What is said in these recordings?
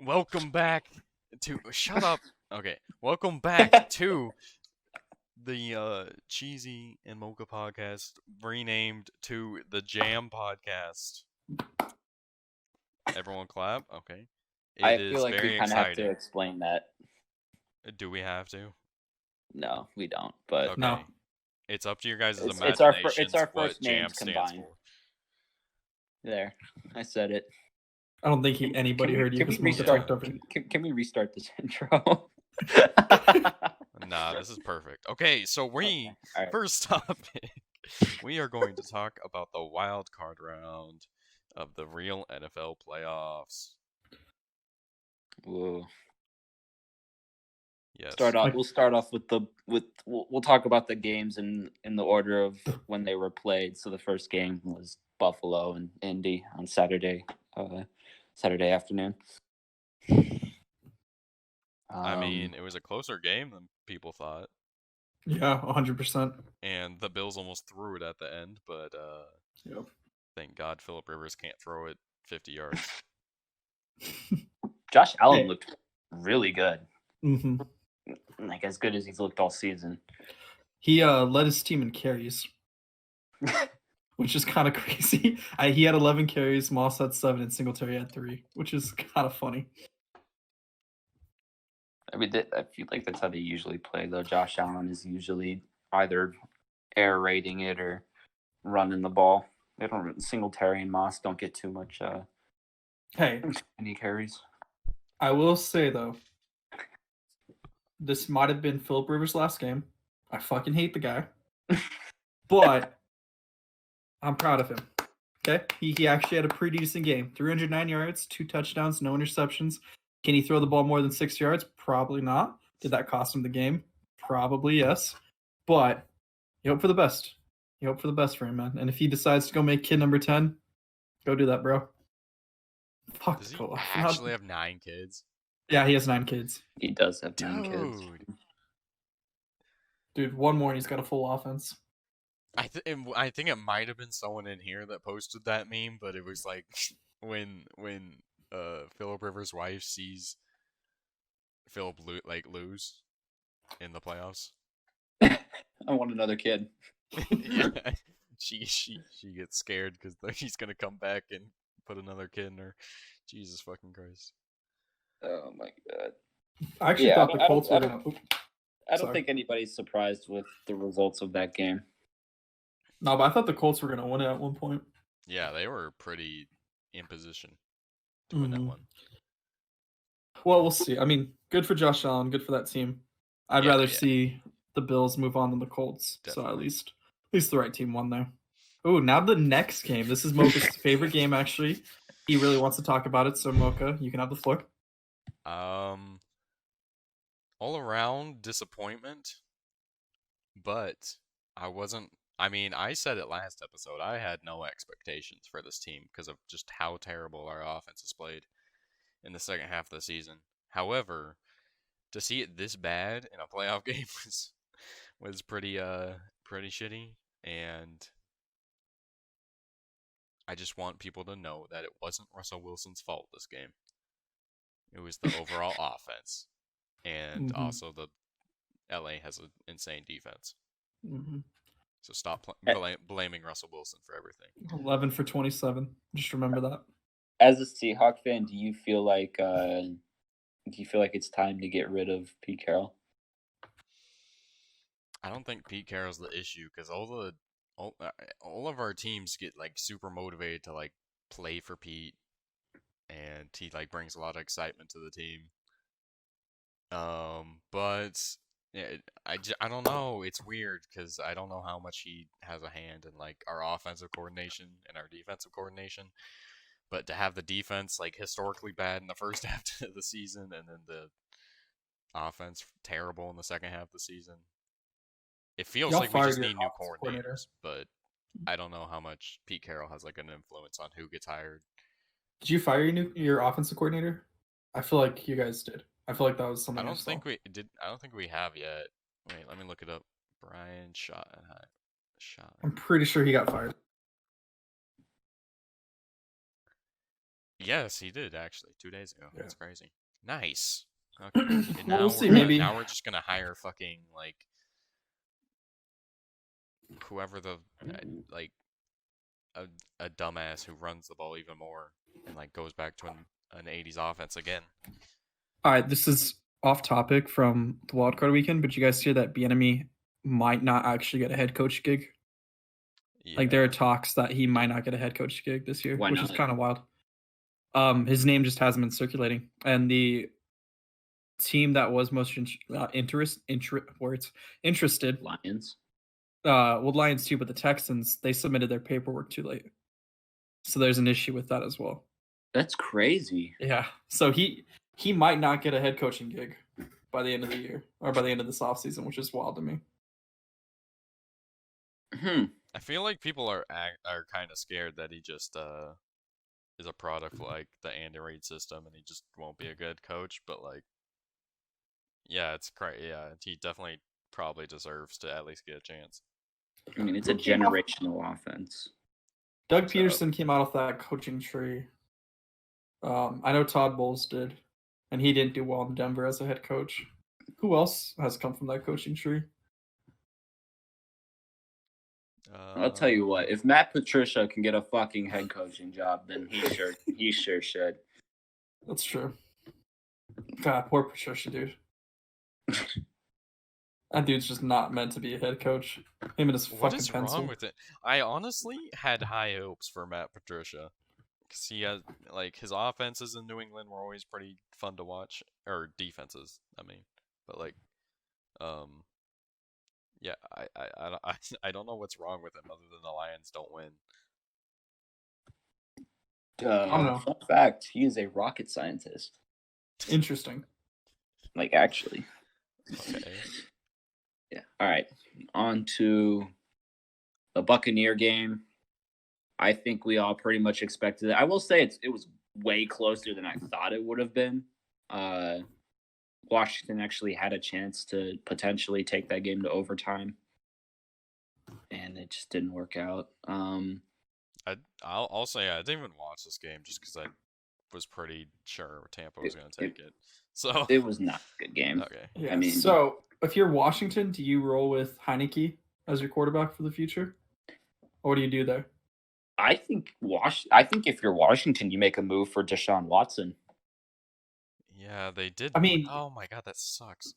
Welcome back to shut up. Okay, welcome back to the Cheesy and Mocha podcast, renamed to the Jam podcast. Everyone clap. Okay, I it feel is like we very kind of have to exciting. explain that. Do we have to? No, we don't. But Okay, No. it's up to your guys' it's our imaginations our what first Jam names stands combined. for. There, I said it. I don't think anybody heard you because Mocha talked over you. Can we restart this intro? Nah, this is perfect. Okay, so Okay, all right. first topic, we are going to talk about the wild card round of the real NFL playoffs. Whoa. Yes. We'll start off with we'll talk about the games in the order of when they were played. So the first game was Buffalo and Indy on Saturday afternoon. I mean, it was a closer game than people thought, Yeah, 100%. and the Bills almost threw it at the end, but Yep. thank God Philip Rivers can't throw it 50 yards. Josh Allen Hey. looked really good, hmm like as good as he's looked all season. He led his team in carries, which is kind of crazy. He had 11 carries, Moss had 7, and Singletary had 3, which is kind of funny. I mean, I feel like that's how they usually play, though. Josh Allen is usually either air raiding it or running the ball. They don't. Singletary and Moss don't get too much Hey, any carries. I will say, though, this might have been Philip Rivers' last game. I fucking hate the guy. But I'm proud of him. Okay? He actually had a pretty decent game. 309 yards, 2 touchdowns, no interceptions. Can he throw the ball more than 6 yards? Probably not. Did that cost him the game? Probably yes. But you hope for the best. You hope for the best for him, man. And if he decides to go make kid number 10, go do that, bro. Fuck Does the he Colts. actually have 9 kids? Yeah, he has 9 kids. He does have 9 kids. Dude, one more and he's got a full offense. I think it might have been someone in here that posted that meme, but it was like when Philip Rivers' wife sees Philip lose in the playoffs. I want another kid. Yeah, she gets scared because he's gonna come back and put another kid in her. Jesus fucking Christ! Oh my god! I actually thought the Colts were gonna. I don't think anybody's surprised with the results of that game. No, but I thought the Colts were gonna win it at one point. Yeah, they were pretty in position to win that one. Well, we'll see. I mean, good for Josh Allen, good for that team. I'd rather see the Bills move on than the Colts. Definitely. So at least the right team won there. Oh, now the next game. This is Mocha's favorite game, actually. He really wants to talk about it, so Mocha, you can have the floor. All around disappointment, but I said it last episode. I had no expectations for this team because of just how terrible our offense has played in the second half of the season. However, to see it this bad in a playoff game was pretty shitty, and I just want people to know that it wasn't Russell Wilson's fault this game. It was the overall offense, and also the LA has an insane defense. So stop blaming Russell Wilson for everything. 11 for 27. Just remember that. As a Seahawk fan, do you feel like it's time to get rid of Pete Carroll? I don't think Pete Carroll's the issue because all of our teams get like super motivated to like play for Pete, and he like brings a lot of excitement to the team. But yeah, I don't know. It's weird because I don't know how much he has a hand in like our offensive coordination and our defensive coordination. But to have the defense like historically bad in the first half of the season and then the offense terrible in the second half of the season, it feels like we just need new coordinators. But I don't know how much Pete Carroll has like an influence on who gets hired. Did you fire your offensive coordinator? I feel like you guys did. I feel like that was something. I don't think we have yet. Wait, let me look it up. Brian Schottenheimer. I'm pretty sure he got fired. Yes, he did actually 2 days ago. Yeah. That's crazy. Nice. Okay. And Well, now we'll see. we're Maybe now we're just gonna hire fucking like whoever the like a a dumbass who runs the ball even more and like goes back to an 80s offense again. all right. This is off topic from the wildcard weekend, but you guys hear that Bieniemy might not actually get a head coach gig? Like there are Yeah. talks that he might not get a head coach gig this year, Why which is not? kind of wild. His name just hasn't been circulating, and the team that was most interested, Lions. well, Lions too, but the Texans, they submitted their paperwork too late, so there's an issue with that as well. That's crazy. Yeah, so he might not get a head coaching gig by the end of the year or by the end of this offseason, which is wild to me. I feel like people are kind of scared that he just is a product like the Andy Reid system and he just won't be a good coach, but like yeah, it's crazy. Yeah, he definitely probably deserves to at least get a chance. I mean, it's a generational offense. Doug So- Peterson came out of that coaching tree. I know Todd Bowles did, and he didn't do well in Denver as a head coach. Who else has come from that coaching tree? I'll tell you what, if Matt Patricia can get a fucking head coaching job, then he sure should. That's true. God, poor Patricia, dude. That dude's just not meant to be a head coach. Him and his What fucking is pencil. wrong with it? I honestly had high hopes for Matt Patricia. Because he has, like, his offenses in New England were always pretty fun to watch. Or defenses, I mean. But, like, yeah, I don't know what's wrong with him other than the Lions don't win. I don't know. Fun fact, he is a rocket scientist. Interesting. Like, actually. Okay. Yeah. All right. On to the Buccaneer game. I think we all pretty much expected it. I will say it was way closer than I thought it would have been. Washington actually had a chance to potentially take that game to overtime, and it just didn't work out. I'll say I didn't even watch this game just because I was pretty sure Tampa was going to take it. So It was not a good game. okay. Yeah. I mean- so if you're Washington, do you roll with Heineke as your quarterback for the future? Or what do you do there? I think if you're Washington, you make a move for Deshaun Watson. Yeah, they did. I mean- oh my god, that sucks.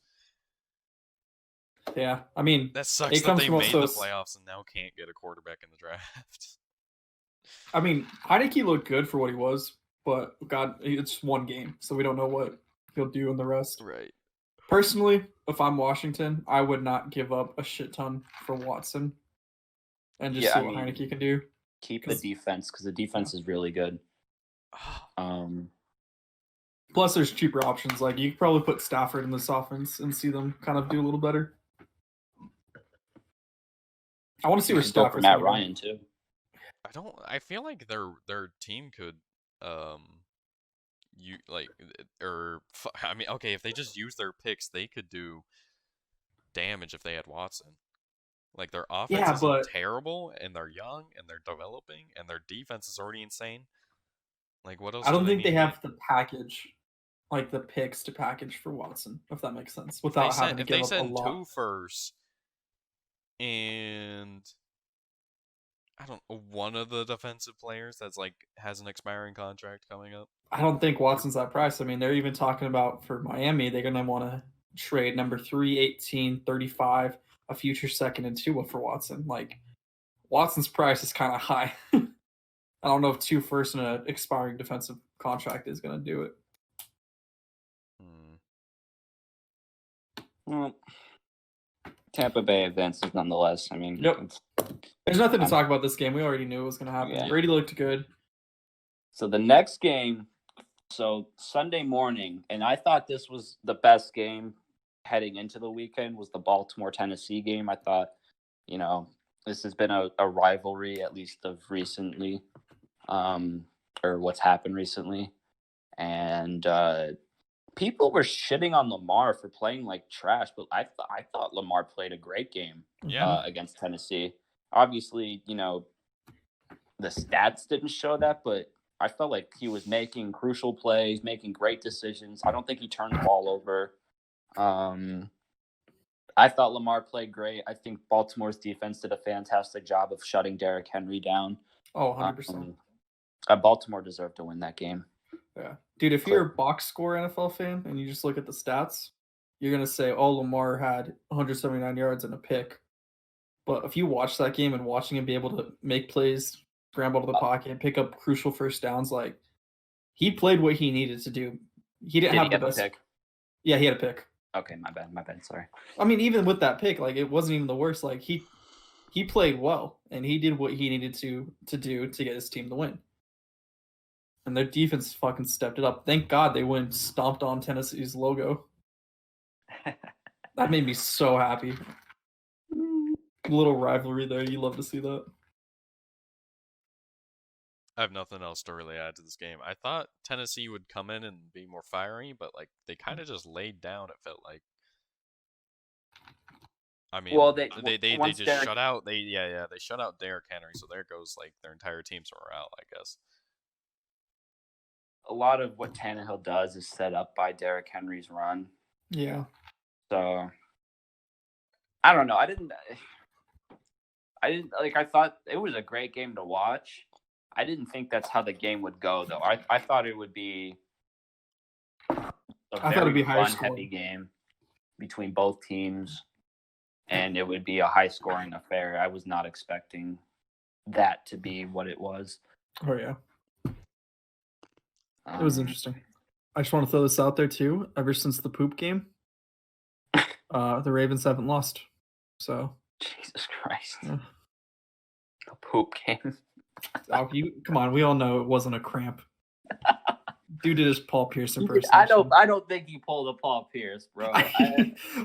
Yeah, I mean, That sucks It that comes they from made the also- playoffs and now can't get a quarterback in the draft. Heineke looked good for what he was, but God, it's one game, so we don't know what he'll do in the rest. Right. Personally, if I'm Washington, I would not give up a shit ton for Watson and just Yeah, see I what mean- Heineke can do. Keep the 'Cause- defense because the defense is really good. Plus, there's cheaper options. Like you could probably put Stafford in this offense and see them kind of do a little better. I want to see You where could go for Stafford's Matt gonna go. Ryan too. I feel like their team could you like I mean okay, if they just use their picks, they could do damage if they had Watson. Like their offense Yeah, isn't but- terrible and they're young and they're developing and their defense is already insane. Like what else I don't do think they need? have the package, like the picks to package for Watson, if that makes sense, without having to If they give up a send lot. 2 firsts and I don't know, one of the defensive players that's like has an expiring contract coming up. I don't think Watson's that price. I mean, they're even talking about for Miami, they're going to want to trade number 3, 18, 35, a future second and 2 for Watson. Like, Watson's price is kind of high. I don't know if 2 firsts and an expiring defensive contract is going to do it. Well, Tampa Bay advances nonetheless. I mean, Yep. There's nothing to I'm- talk about this game. We already knew it was going to happen. Yeah. Brady looked good. So the next game, so Sunday morning, and I thought this was the best game heading into the weekend, was the Baltimore-Tennessee game. I thought, this has been a rivalry, at least of recently, or what's happened recently. And people were shitting on Lamar for playing like trash, but I thought Lamar played a great game Yeah. against Tennessee. Obviously, the stats didn't show that, but I felt like he was making crucial plays, making great decisions. I don't think he turned the ball over. I thought Lamar played great. I think Baltimore's defense did a fantastic job of shutting Derrick Henry down. Oh, 100%. Baltimore deserved to win that game. Yeah. Dude, if you're a box score NFL fan and you just look at the stats, you're going to say, oh, Lamar had 179 yards and a pick. But if you watch that game and watching him be able to make plays, scramble to the pocket, pick up crucial first downs, like, he played what he needed to do. He didn't have the best pick. Yeah, he had a pick. Okay, my bad. Sorry. I mean, even with that pick, like, it wasn't even the worst. Like, he played well, and he did what he needed to do to get his team to win. And their defense fucking stepped it up. Thank God they went and stomped on Tennessee's logo. That made me so happy. A little rivalry there. You love to see that. I have nothing else to really add to this game. I thought Tennessee would come in and be more fiery, but like they kind of just laid down. It felt like. I mean, well, they just shut out. They shut out Derrick Henry, so there goes like their entire team's morale, I guess. A lot of what Tannehill does is set up by Derrick Henry's run. Yeah. So I don't know. I didn't like. I thought it was a great game to watch. I didn't think that's how the game would go, though. I thought it would be a very run-heavy game between both teams, and it would be a high-scoring affair. I was not expecting that to be what it was. Oh, yeah. It was interesting. I just want to throw this out there, too. Ever since the poop game, the Ravens haven't lost. So, Jesus Christ. Yeah. A poop game. Oh, come on, we all know it wasn't a cramp. Dude did his Paul Pierce impersonation. I don't think he pulled a Paul Pierce, bro.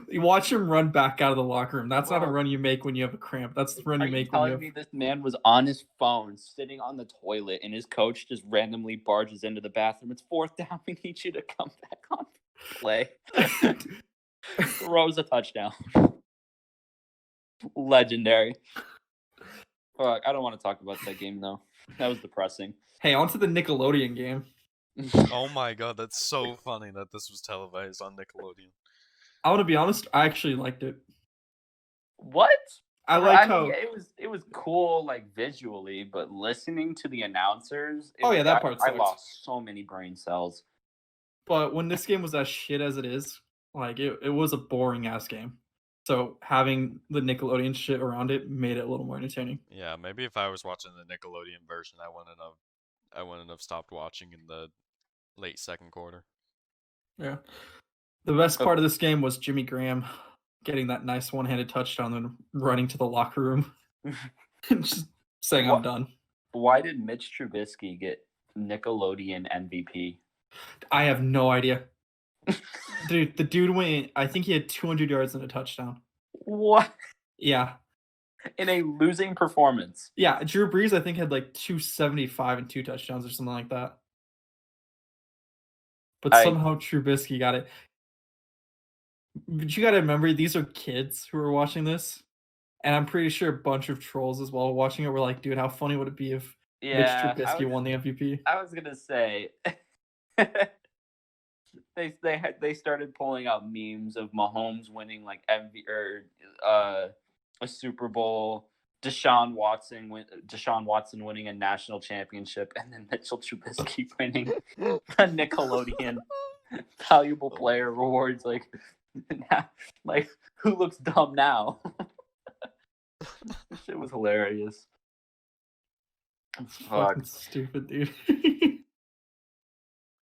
You watch him run back out of the locker room. That's not a run you make when you have a cramp. That's the run you make when you have... Are you telling me this man was on his phone, sitting on the toilet, and his coach just randomly barges into the bathroom? It's 4th down. We need you to come back on play. Throws a touchdown. Legendary. Fuck, I don't want to talk about that game, though. That was depressing. Hey, on to the Nickelodeon game. Oh my god, that's so funny that this was televised on Nickelodeon. I want to be honest, I actually liked it. What? I like how it was cool, like visually, but listening to the announcers. That part sucks. I lost so many brain cells. But when this game was as shit as it is, like it was a boring ass game. So having the Nickelodeon shit around it made it a little more entertaining. Yeah, maybe if I was watching the Nickelodeon version, I wouldn't have stopped watching in the late second quarter. Yeah. The best part of this game was Jimmy Graham getting that nice one-handed touchdown and running to the locker room and just saying, I'm done. Why did Mitch Trubisky get Nickelodeon MVP? I have no idea. Dude, the dude went, I think he had 200 yards and a touchdown. What? Yeah. In a losing performance. Yeah, Drew Brees, I think, had like 275 and 2 touchdowns or something like that. But somehow Trubisky got it. But you got to remember, these are kids who are watching this. And I'm pretty sure a bunch of trolls as well watching it were like, dude, how funny would it be if Mitch Trubisky won the MVP? I was going to say... They started pulling out memes of Mahomes winning like MVP or a Super Bowl, Deshaun Watson winning a national championship, and then Mitchell Trubisky winning a Nickelodeon valuable player awards. Like who looks dumb now? This shit was hilarious. It's fucking stupid, dude.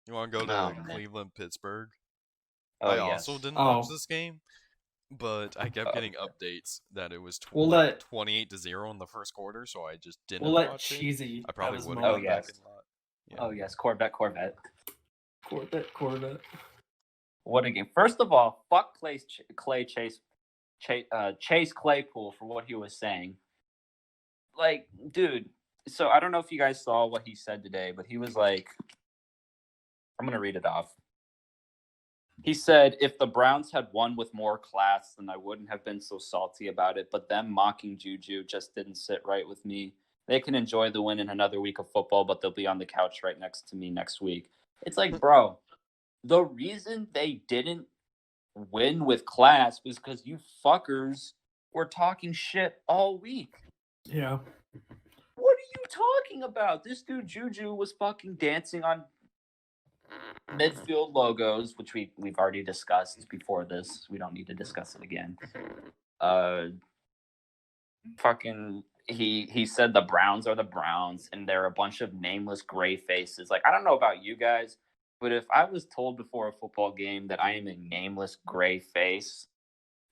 You want to go to Cleveland, Pittsburgh? Oh, I also didn't watch this game, but I kept getting updates that it was 28-0 in the first quarter, so I just didn't watch it. I probably would have back in lot. Yeah. Oh yes, Corvette. What a game! First of all, fuck Chase Claypool for what he was saying. Like, dude. So I don't know if you guys saw what he said today, but he was like, I'm going to read it off. He said, if the Browns had won with more class, then I wouldn't have been so salty about it. But them mocking Juju just didn't sit right with me. they can enjoy the win in another week of football, but they'll be on the couch right next to me next week. It's like, bro, the reason they didn't win with class was because you fuckers were talking shit all week. Yeah. What are you talking about? This dude Juju was fucking dancing on midfield logos, which we've already discussed before this. We don't need to discuss it again. Fucking he said the Browns are the Browns and they're a bunch of nameless gray faces. Like, I don't know about you guys, but if I was told before a football game that I am a nameless gray face,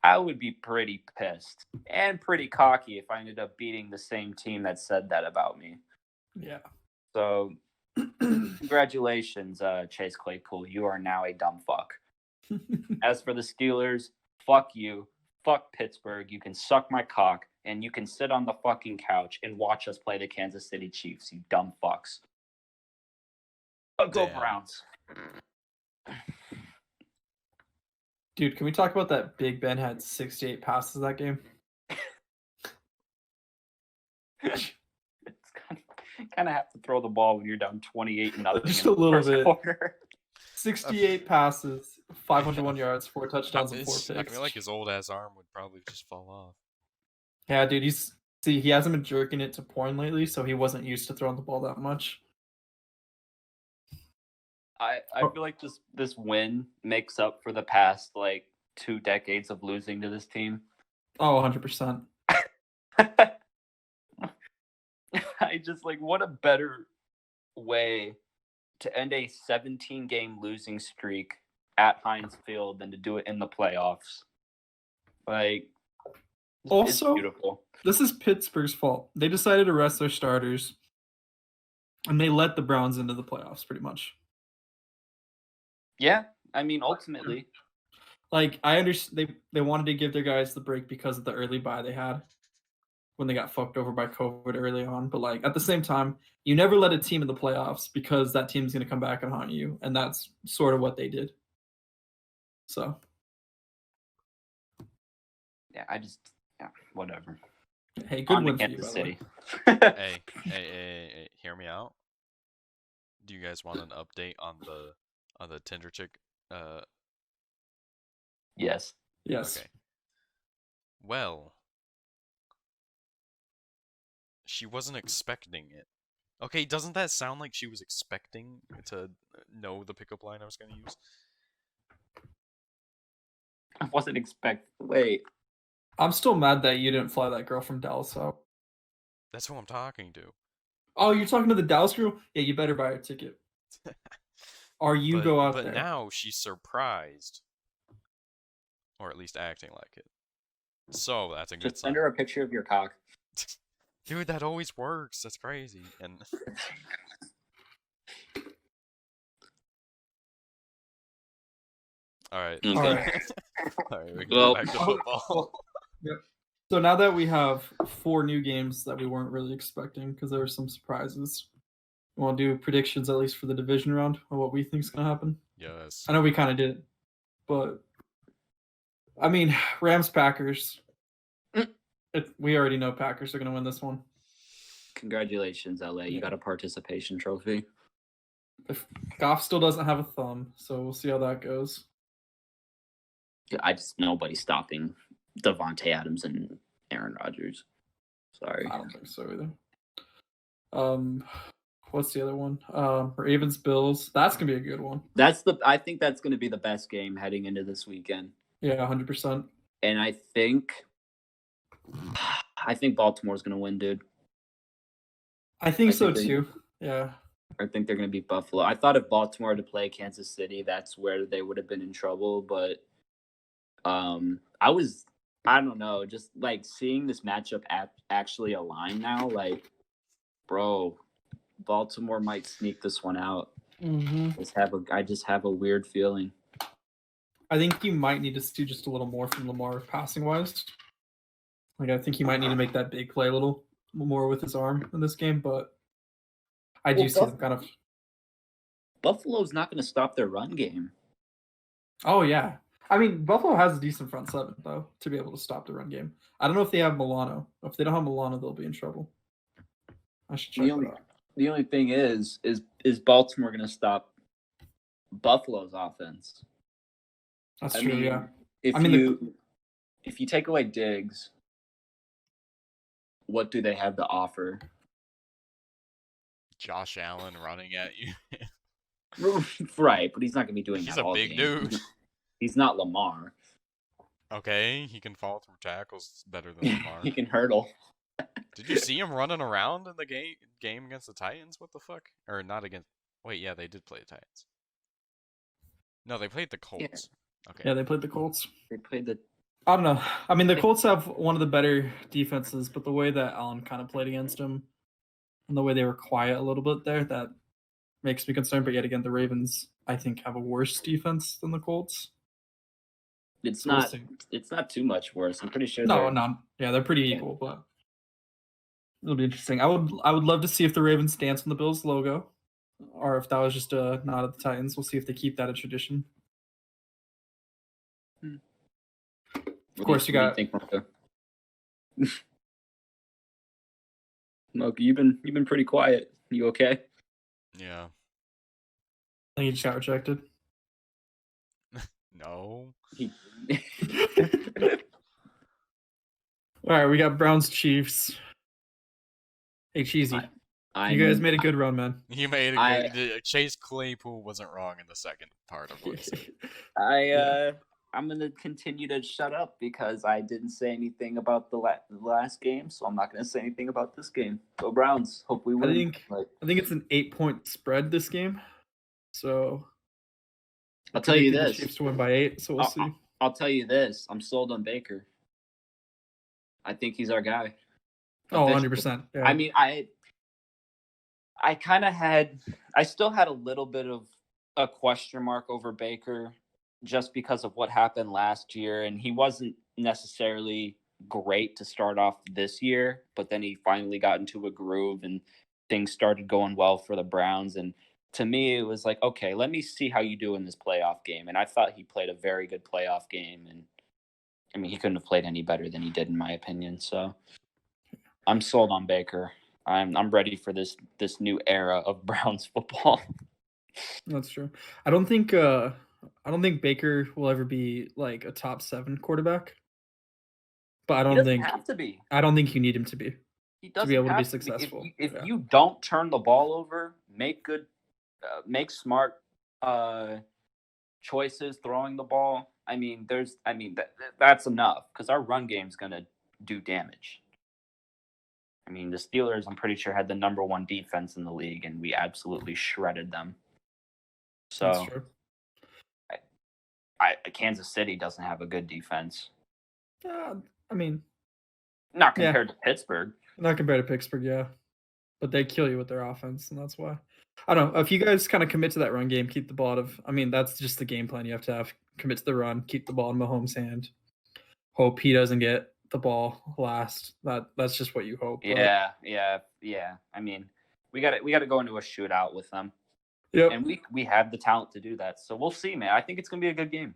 I would be pretty pissed and pretty cocky if I ended up beating the same team that said that about me. Yeah. So congratulations, Chase Claypool. You are now a dumb fuck. As for the Steelers, fuck you. Fuck Pittsburgh. You can suck my cock, and you can sit on the fucking couch and watch us play the Kansas City Chiefs, you dumb fucks. Go Damn. Browns. Dude, can we talk about that Big Ben had 68 passes that game? It's kind of have to throw the ball when you're down 28-0. Just a little bit. Quarter. 68 passes, 501 yards, 4 touchdowns, and 4 I picks. feel like his old ass arm would probably just fall off. Yeah, dude, he hasn't been jerking it to porn lately, so he wasn't used to throwing the ball that much. I feel like this win makes up for the past, like, 2 decades of losing to this team. Oh, 100%. I just, like, what a better way to end a 17-game losing streak at Heinz Field than to do it in the playoffs. Like, Also, it's beautiful. This is Pittsburgh's fault. They decided to rest their starters, and they let the Browns into the playoffs, pretty much. Yeah, I mean, ultimately. Like, I understand they wanted to give their guys the break because of the early bye they had when they got fucked over by COVID early on. But, like, at the same time, you never let a team in the playoffs because that team's going to come back and haunt you, and that's sort of what they did. So. Yeah, whatever. Hey, good On to win for you, Kansas by the way. City. Hey, hear me out. Do you guys want an update on the Tinder chick? Yes. Yes. Okay. Well, she wasn't expecting it. Okay, doesn't that sound like she was expecting to know the pickup line I was going to use? I wasn't expecting. Wait. I'm still mad that you didn't fly that girl from Dallas out. That's who I'm talking to. Oh, you're talking to the Dallas girl? Yeah, you better buy a ticket. Or you go out there. But now she's surprised. Or at least acting like it. So that's a good Just sign. send her a picture of your cock. Dude, that always works. That's crazy. And Alright. Okay. Alright, we can Well- go back to football. Yep. So now that we have 4 new games that we weren't really expecting because there were some surprises, we want to do predictions at least for the division round of what we think is going to happen. Yes. I know we kind of did, but I mean, Rams-Packers. We already know Packers are going to win this one. Congratulations, LA. You got a participation trophy. If Goff still doesn't have a thumb, so we'll see how that goes. Nobody's stopping Devontae Adams and Aaron Rodgers. Sorry. I don't think so either. What's the other one? Ravens Bills. That's gonna be a good one. I think that's going to be the best game heading into this weekend. Yeah, 100%. And I think Baltimore's going to win, dude. I think so think they- too. Yeah. I think they're going to beat Buffalo. I thought if Baltimore had to play Kansas City, that's where they would have been in trouble. But I don't know, just like seeing this matchup actually align now, like, bro, Baltimore might sneak this one out. Mm-hmm. I just have a weird feeling. I think you might need to see just a little more from Lamar passing wise. Like, I think he might need to make that big play a little more with his arm in this game, but I do see them kind of. Buffalo's not going to stop their run game. Oh, yeah. I mean, Buffalo has a decent front seven, though, to be able to stop the run game. I don't know if they have Milano. If they don't have Milano, they'll be in trouble. I should check that out. The only thing is Baltimore going to stop Buffalo's offense? That's true. Yeah. If you take away Diggs, what do they have to offer? Josh Allen running at you. Right, but he's not going to be doing He's that a all big game. dude. He's not Lamar. Okay, he can fall through tackles better than Lamar. He can hurdle. Did you see him running around in the game against the Titans? What the fuck? Or not against? Wait, yeah, they did play the Titans. No, they played the Colts. Yeah. Okay. Yeah, they played the Colts. They played the. I don't know. I mean, the Colts have one of the better defenses, but the way that Allen kind of played against them, and the way they were quiet a little bit there, that makes me concerned. But yet again, the Ravens, I think, have a worse defense than the Colts. It's So we'll not. see. It's not too much worse. I'm pretty sure. No. Yeah, they're pretty equal, but it'll be interesting. I would love to see if the Ravens dance on the Bills logo, or if that was just a nod at the Titans. We'll see if they keep that a tradition. Of course, you got. Moke, you've been pretty quiet. You okay? Yeah. I think he just got rejected. No. All right, we got Browns Chiefs. Hey, Cheesy. You guys made a good run, man. You made a good. Chase Claypool wasn't wrong in the second part of what he said. I'm gonna continue to shut up because I didn't say anything about the last game, so I'm not gonna say anything about this game. Go Browns! Hope we win. I think it's an 8-point spread this game, so I'll tell you this: the Chiefs to win by 8. So we'll see. I'll tell you this: I'm sold on Baker. I think he's our guy. Oh, 100%. Yeah. I mean, I still had a little bit of a question mark over Baker just because of what happened last year. And he wasn't necessarily great to start off this year, but then he finally got into a groove and things started going well for the Browns. And to me, it was like, okay, let me see how you do in this playoff game. And I thought he played a very good playoff game. And I mean, he couldn't have played any better than he did, in my opinion. So I'm sold on Baker. I'm ready for this new era of Browns football. That's true. I don't think Baker will ever be like a top 7 quarterback. But I don't think have to be. I don't think you need him to be. He doesn't to be able to be have successful. If you don't turn the ball over, make smart choices throwing the ball. That's enough because our run game's gonna do damage. I mean, the Steelers, I'm pretty sure, had the number 1 defense in the league, and we absolutely shredded them. So, that's true. Kansas City doesn't have a good defense. I mean, not compared to Pittsburgh. Not compared to Pittsburgh, yeah. But they kill you with their offense, and that's why. I don't know. If you guys kind of commit to that run game, keep the ball out of. I mean, that's just the game plan you have to have. Commit to the run, keep the ball in Mahomes' hand. Hope he doesn't get the ball last. That's just what you hope. Yeah. I mean, we got to go into a shootout with them. Yep. And we have the talent to do that. So we'll see, man. I think it's going to be a good game.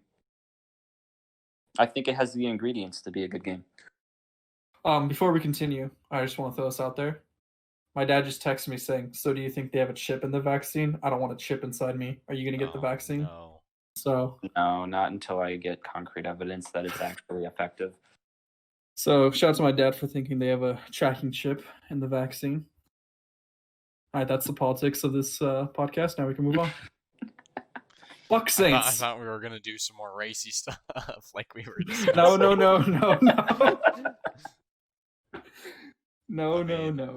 I think it has the ingredients to be a good game. Before we continue, I just want to throw this out there. My dad just texted me saying, "So do you think they have a chip in the vaccine? I don't want a chip inside me. Are you going to get the vaccine?" No. So no, not until I get concrete evidence that it's actually effective. So shout out to my dad for thinking they have a tracking chip in the vaccine. All right, that's the politics of this podcast. Now we can move on. Buck Saints. I thought we were gonna do some more racy stuff, like we were. No. No.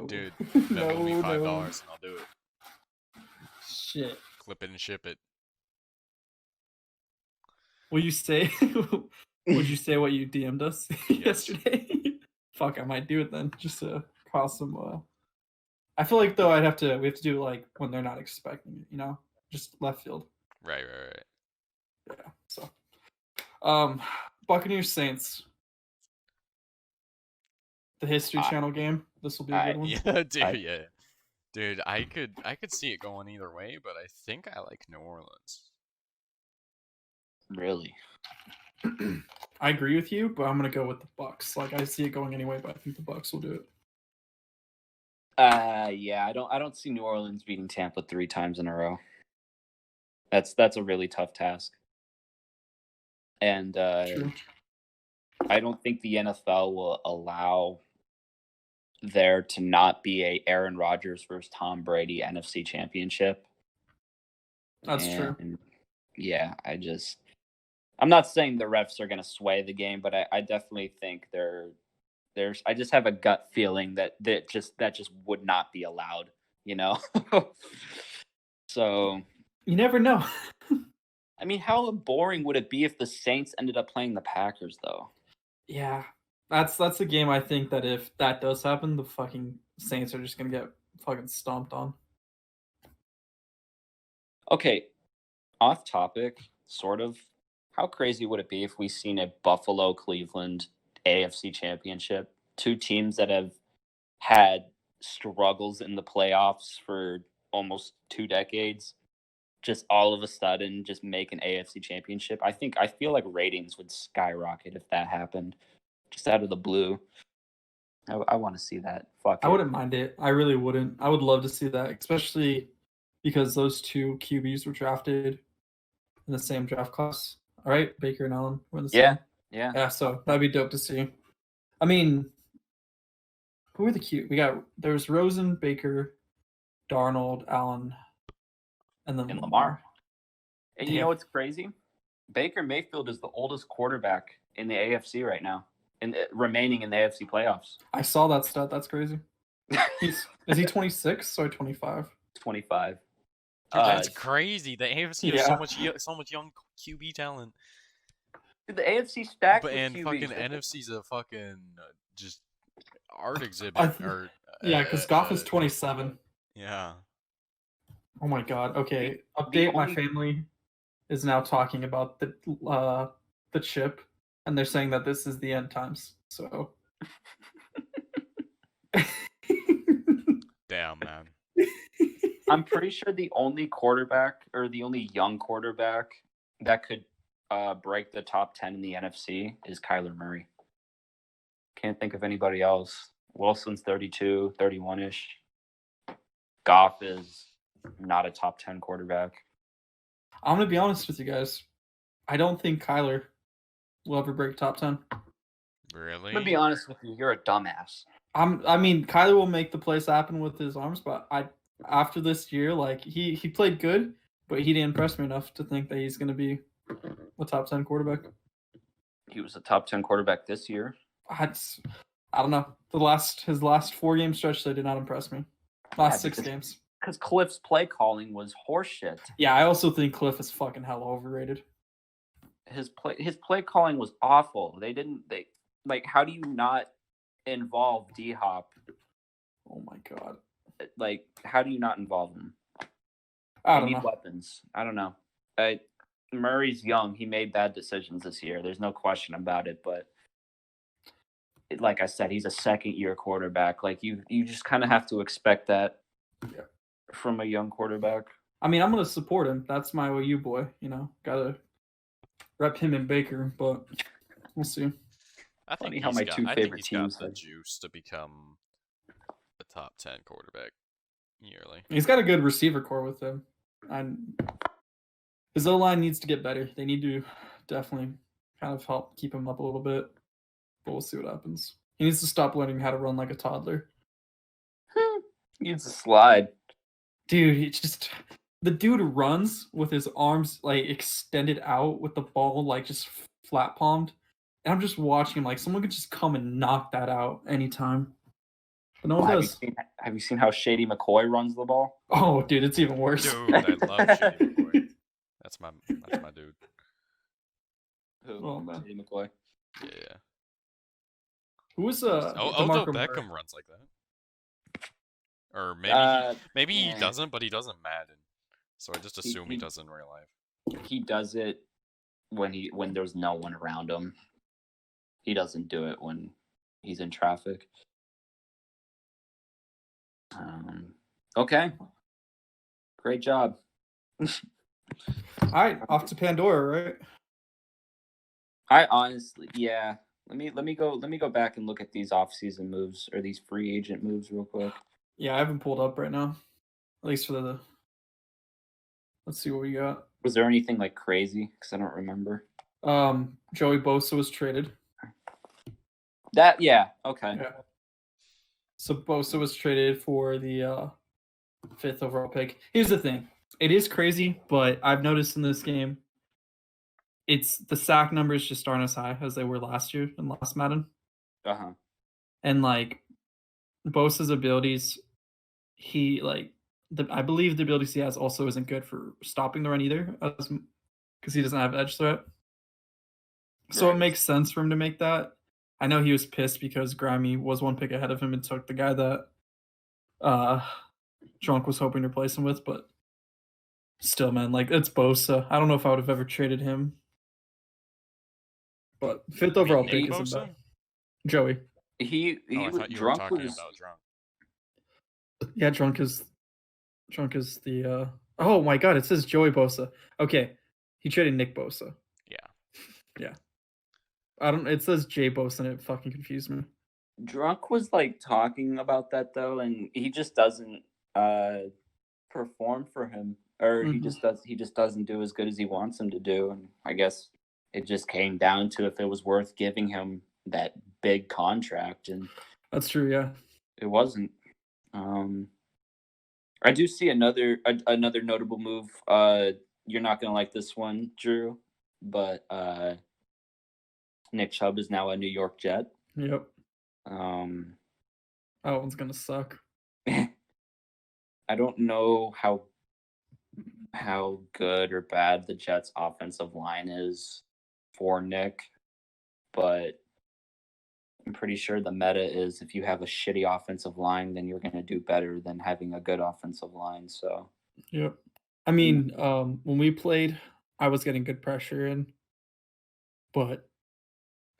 Dude, Venmo me $5 and I'll do it. Shit. Clip it and ship it. Would you say what you DM'd us yesterday? Fuck, I might do it then, just to cause some. I feel like though we have to do it like when they're not expecting it, just left field. Right. Yeah. So, Buccaneers Saints, the History Channel game. This will be a good one. Yeah, dude. Yeah, dude. I could see it going either way, but I think I like New Orleans. Really? I agree with you, but I'm gonna go with the Bucs. Like I see it going anyway, but I think the Bucs will do it. Yeah, I don't see New Orleans beating Tampa 3 times in a row. That's a really tough task. And True. I don't think the NFL will allow there to not be a Aaron Rodgers versus Tom Brady NFC Championship. That's true. And yeah, I'm not saying the refs are going to sway the game, but I definitely think I just have a gut feeling that just would not be allowed, you know? So, You never know. I mean, how boring would it be if the Saints ended up playing the Packers, though? Yeah. That's a game I think that if that does happen, the fucking Saints are just gonna get fucking stomped on. Okay, off topic, sort of. How crazy would it be if we seen a Buffalo Cleveland AFC Championship? Two teams that have had struggles in the playoffs for almost 2 decades. Just all of a sudden, just make an AFC Championship. I feel like ratings would skyrocket if that happened, just out of the blue. I want to see that. Fuck I it. wouldn't mind it. I really wouldn't. I would love to see that, especially because those two QBs were drafted in the same draft class. All right, Baker and Allen were in the same. Yeah, so that'd be dope to see. I mean, who are the Q? There's Rosen, Baker, Darnold, Allen, and then And Lamar. Lamar. And you know what's crazy? Baker Mayfield is the oldest quarterback in the AFC right now, and remaining in the AFC playoffs. I saw that stat. That's crazy. Is he 26 or 25? 25. That's crazy. The AFC has Yeah. so much young QB talent. Dude, the AFC stacked with And QBs. fucking NFC's a fucking just art exhibit. Yeah, because Goff is 27. Yeah. Oh my god. Okay. Update. My family is now talking about the chip, and they're saying that this is the end times. So. Damn, man. I'm pretty sure the only quarterback or the only young quarterback that could break the top 10 in the NFC is Kyler Murray. Can't think of anybody else. Wilson's 32, 31-ish. Goff is not a top 10 quarterback. I'm going to be honest with you guys. I don't think Kyler will ever break top 10. Really? I'm going to be honest with you. You're a dumbass. I mean, Kyler will make the plays happen with his arms, but after this year, like he played good, but he didn't impress me enough to think that he's going to be a top 10 quarterback. He was a top 10 quarterback this year. I don't know. His last 4-game stretch, they did not impress me. Last 6 games. Because Cliff's play calling was horseshit. Yeah, I also think Cliff is fucking hella overrated. His play calling was awful. How do you not involve D-Hop? Oh my god. Like, how do you not involve him? I don't know. Weapons. I don't know. Murray's young. He made bad decisions this year. There's no question about it. But like I said, he's a second-year quarterback. Like you just kind of have to expect that from a young quarterback. I mean, I'm gonna support him. That's my OU boy. You know, gotta rep him and Baker. But we'll see. I think he's got the juice to become a top 10 quarterback yearly. He's got a good receiver core with him, and his O-line needs to get better. They need to definitely kind of help keep him up a little bit, but we'll see what happens. He needs to stop learning how to run like a toddler. He needs to slide. Dude, the dude runs with his arms like extended out with the ball like just flat palmed. And I'm just watching him like someone could just come and knock that out anytime. But no one does. Have you seen how Shady McCoy runs the ball? Oh, dude, it's even worse. Dude, I love Shady McCoy. That's my dude. Who? Oh, man. Shady McCoy. Yeah. Who was Odell Beckham runs like that. Or maybe he doesn't, but he does in Madden. So I just assume he does in real life. He does it when there's no one around him. He doesn't do it when he's in traffic. Okay. Great job. All right, off to Pandora, right? I honestly, yeah. Let me go back and look at these off-season moves or these free agent moves real quick. Yeah, I haven't pulled up right now. At least for the. Let's see what we got. Was there anything like crazy? Because I don't remember. Joey Bosa was traded. That yeah, okay. Yeah. So Bosa was traded for the 5th overall pick. Here's the thing. It is crazy, but I've noticed in this game, it's the sack numbers just aren't as high as they were last year in last Madden. Uh-huh. And like Bosa's abilities, I believe the abilities he has also isn't good for stopping the run either, because he doesn't have edge threat. So Right. it makes sense for him to make that. I know he was pissed because Grammy was one pick ahead of him and took the guy that Drunk was hoping to replace him with, but still, man, like it's Bosa. I don't know if I would have ever traded him. But 5th You mean overall Nick pick isn't Bosa? bad. Joey. He I was thought you were drunk talking was about Drunk. Yeah, Drunk is the oh my god, it says Joey Bosa. Okay. He traded Nick Bosa. Yeah. It says Jay Bosa and it fucking confused me. Drunk was like talking about that though, and he just doesn't perform for him, or he just doesn't do as good as he wants him to do. And I guess it just came down to if it was worth giving him that big contract, and That's true, yeah. it wasn't. I do see another notable move. You're not gonna like this one, Drew, but Nick Chubb is now a New York Jet. Yep. Um, That one's gonna suck. I don't know how good or bad the Jets' offensive line is for Nick, but I'm pretty sure the meta is if you have a shitty offensive line, then you're going to do better than having a good offensive line. So, Yep. I mean, when we played, I was getting good pressure in, but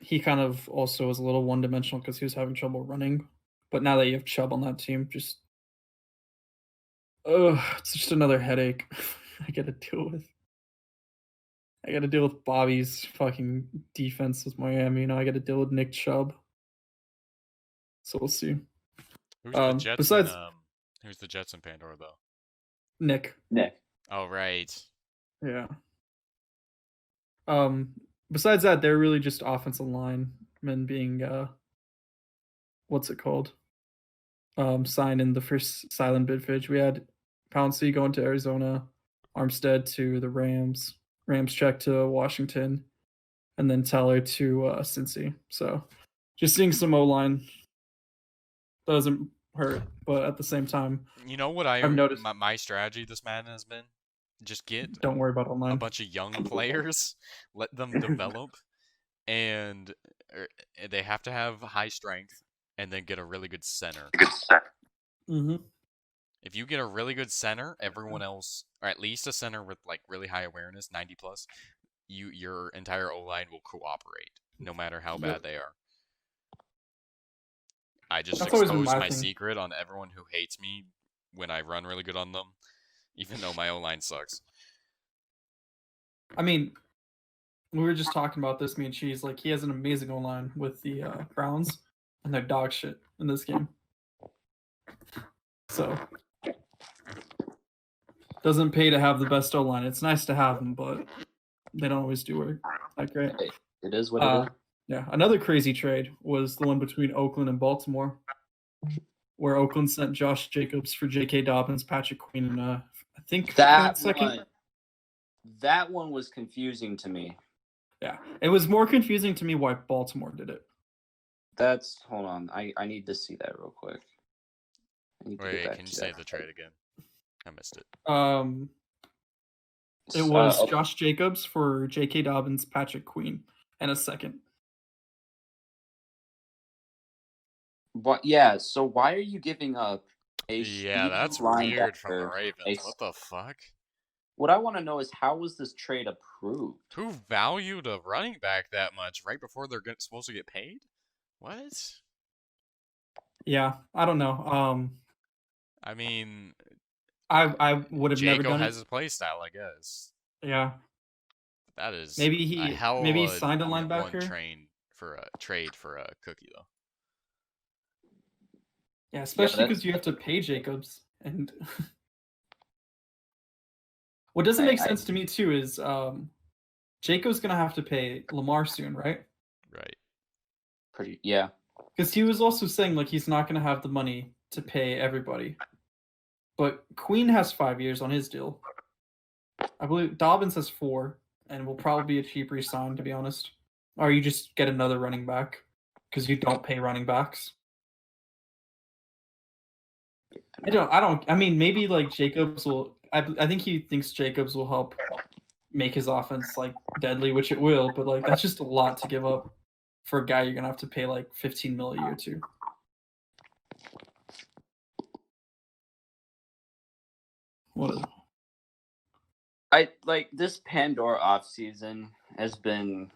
he kind of also was a little one-dimensional because he was having trouble running. But now that you have Chubb on that team, it's just another headache I gotta deal with. I gotta deal with Bobby's fucking defense with Miami. I gotta deal with Nick Chubb. So we'll see. Who's the Jets? Besides Who's the Jets in Pandora though? Nick. Oh right. Yeah. Besides that, they're really just offensive linemen being what's it called? Signed in the first silent bid fridge. We had Pouncey going to Arizona, Armstead to the Rams, Check to Washington, and then Teller to Cincy. So just seeing some O-line doesn't hurt, but at the same time, You know what I've noticed. my strategy this Madden has been? Just get Don't worry about online. a bunch of young players, let them develop, and they have to have high strength, and then get a really good center. Mm-hmm. If you get a really good center, everyone else, or at least a center with like really high awareness, 90 plus, your entire O-line will cooperate, no matter how bad they are. I just That's always been exposed my my thing. secret on everyone who hates me when I run really good on them, even though my O-line sucks. I mean, we were just talking about this, me and Cheese. Like, he has an amazing O-line with the Browns, and they're dog shit in this game. So, doesn't pay to have the best O-line. It's nice to have them, but they don't always do work that great. It is what it is. Yeah, another crazy trade was the one between Oakland and Baltimore, where Oakland sent Josh Jacobs for J.K. Dobbins, Patrick Queen, and I think That second. That one was confusing to me. Yeah, it was more confusing to me why Baltimore did it. Hold on. I need to see that real quick. Wait, can you say the trade again? I missed it. It was Josh Jacobs for J.K. Dobbins, Patrick Queen, and a second. But yeah, so why are you giving up a that's weird from the Ravens. What the fuck? What I want to know is how was this trade approved? Who valued a running back that much right before they're supposed to get paid? What? Yeah, I don't know. I mean, I would have never done has it. a play style, I guess. Yeah. That is maybe he signed a linebacker. Trade for a cookie though. Yeah, especially because you have to pay Jacobs. And what doesn't make sense to me too is Jacobs gonna have to pay Lamar soon, right? Right. Yeah. Because he was also saying like he's not gonna have the money to pay everybody. But Queen has 5 years on his deal. I believe Dobbins has 4, and will probably be a cheap re-sign, to be honest. Or you just get another running back because you don't pay running backs. I mean, maybe like Jacobs will. I think he thinks Jacobs will help make his offense like deadly, which it will. But like that's just a lot to give up for a guy you're gonna have to pay like 15 mil a year to. What? I like this Pandora off season has been.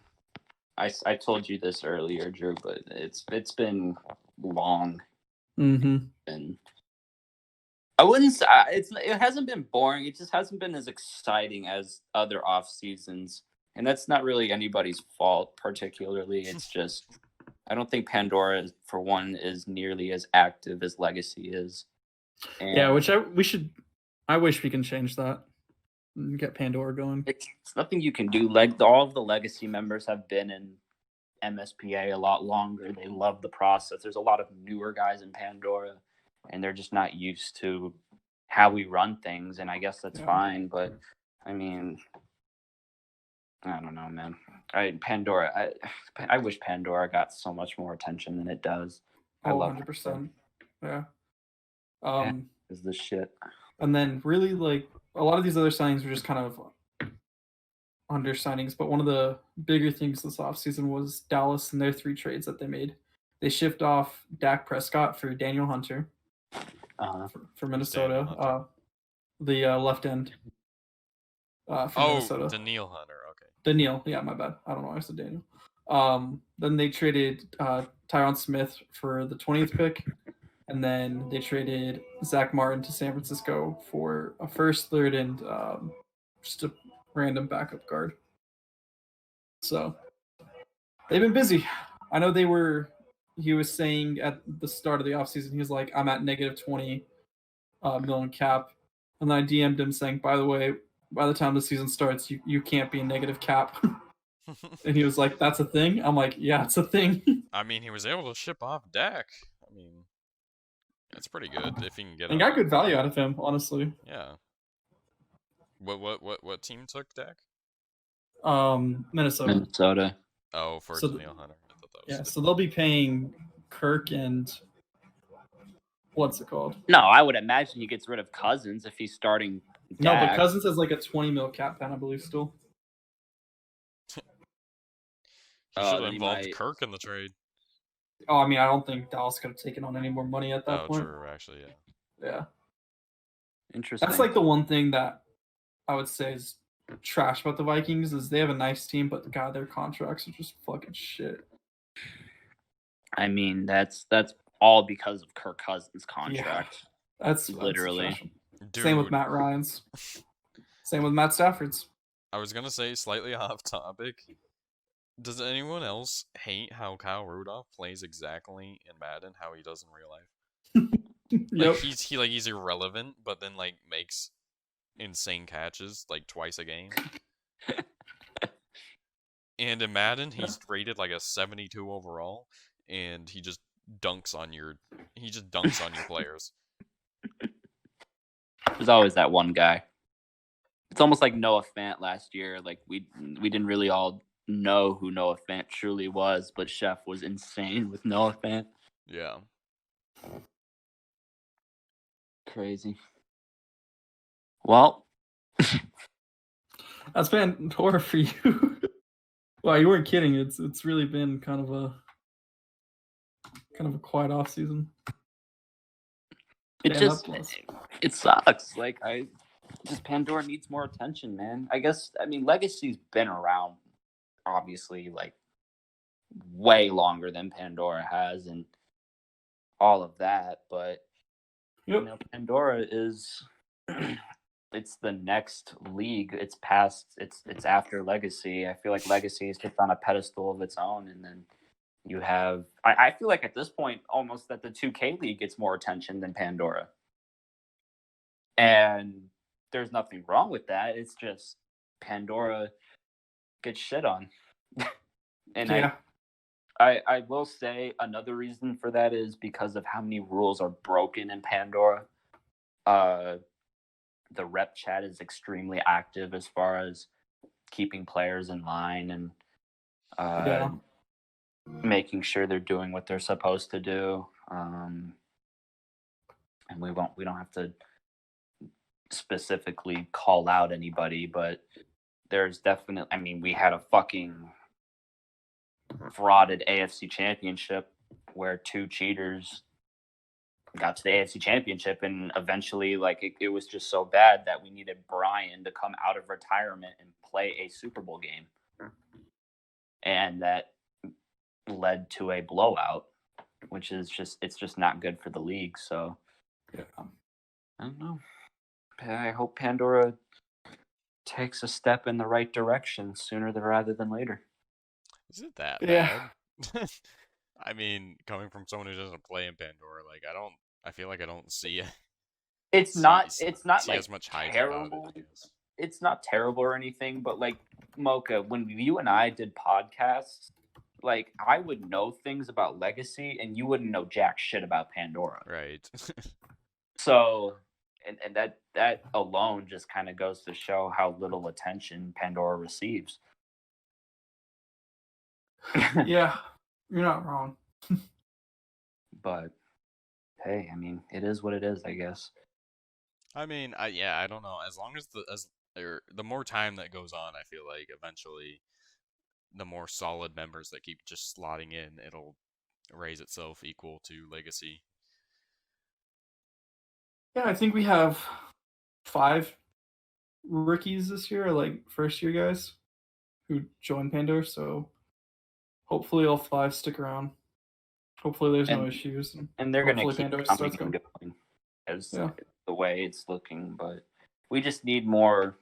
I told you this earlier, Drew, but it's been long. Mm-hmm. And I wouldn't say it hasn't been boring. It just hasn't been as exciting as other off seasons, and that's not really anybody's fault. Particularly, it's just I don't think Pandora, for one, is nearly as active as Legacy is. And Yeah, I wish we can change that and get Pandora going. it's nothing you can do. Like all of the Legacy members have been in MSPA a lot longer. They love the process. There's a lot of newer guys in Pandora, and they're just not used to how we run things. And I guess that's fine. But I mean, I don't know, man. Pandora. I wish Pandora got so much more attention than it does. I love 100%. Yeah. Is this shit? And then really like a lot of these other signings were just kind of under signings, but one of the bigger things this offseason was Dallas and their 3 trades that they made. They shipped off Dak Prescott for Daniel Hunter for Minnesota, the left end from Minnesota. Daniil Hunter. Okay. Daniil, yeah, my bad. I don't know why I said Daniel. Then they traded Tyron Smith for the 20th pick, and then they traded Zach Martin to San Francisco for a first, third, and just a random backup guard. So they've been busy. I know he was saying at the start of the offseason, he was like, I'm at negative 20 million cap. And then I DM'd him saying, by the way, by the time the season starts, you can't be in negative cap. And he was like, that's a thing? I'm like, yeah, it's a thing. I mean, he was able to ship off Dak. I mean, that's pretty good if he can get. And got good value out of him, honestly. Yeah. What team took Dak? Minnesota. Oh, for Daniil Hunter. So they'll be paying Kirk and what's it called? No, I would imagine he gets rid of Cousins if he's starting Dak. No, but Cousins has like a 20 mil cap pen, I believe, still. He should have involved Kirk in the trade. Oh, I mean, I don't think Dallas could have taken on any more money at that point. Oh, true, actually, yeah. Yeah. Interesting. That's like the one thing that I would say is trash about the Vikings is they have a nice team, but God, their contracts are just fucking shit. I mean, that's all because of Kirk Cousins' contract. Yeah, that's literally. Same with Matt Ryan's. Same with Matt Stafford's. I was gonna say slightly off topic. Does anyone else hate how Kyle Rudolph plays exactly in Madden how he does in real life? Like Yep. he's irrelevant, but then like makes insane catches like twice a game. And in Madden, he's rated like a 72 overall, and he just dunks on your players. There's always that one guy. It's almost like Noah Fant last year. Like we didn't really all know who Noah Fant truly was, but Chef was insane with Noah Fant. Yeah. Crazy. Well, that's Pandora for you. Well, you weren't kidding. It's really been kind of a quiet off season. It sucks. Like Pandora needs more attention, man. I mean Legacy's been around obviously like way longer than Pandora has and all of that, but you know, Pandora is it's the next league. It's past it's after Legacy. I feel like Legacy is just on a pedestal of its own, and then You have, I feel like at this point, almost that the 2K League gets more attention than Pandora. And there's nothing wrong with that. It's just Pandora gets shit on. And Yeah. I will say another reason for that is because of how many rules are broken in Pandora. The rep chat is extremely active as far as keeping players in line and Yeah. making sure they're doing what they're supposed to do. And we don't have to specifically call out anybody, but there's definitely, I mean, we had a fucking frauded AFC championship where two cheaters got to the AFC championship, and eventually like it was just so bad that we needed Brian to come out of retirement and play a Super Bowl game. And that led to a blowout, which is it's just not good for the league. So Yeah. I don't know. I hope Pandora takes a step in the right direction sooner rather than later. Is it that Yeah. bad? I mean, coming from someone who doesn't play in Pandora, like I feel like I don't see It's see not see like as much hype terrible. about it, I guess. It's not terrible or anything, but like Mocha, when you and I did podcasts, like I would know things about Legacy and you wouldn't know jack shit about Pandora. Right. So and that alone just kind of goes to show how little attention Pandora receives. Yeah. You're not wrong. But hey, I mean, it is what it is, I guess. I mean, I don't know. As long as the more time that goes on, I feel like eventually the more solid members that keep just slotting in, it'll raise itself equal to Legacy. Yeah, I think we have 5 rookies this year, like first year guys who joined Pandora. So hopefully all 5 stick around. Hopefully there's no issues. And they're going to hopefully keep Pandora coming starts and going. going as Yeah. the way it's looking. But we just need more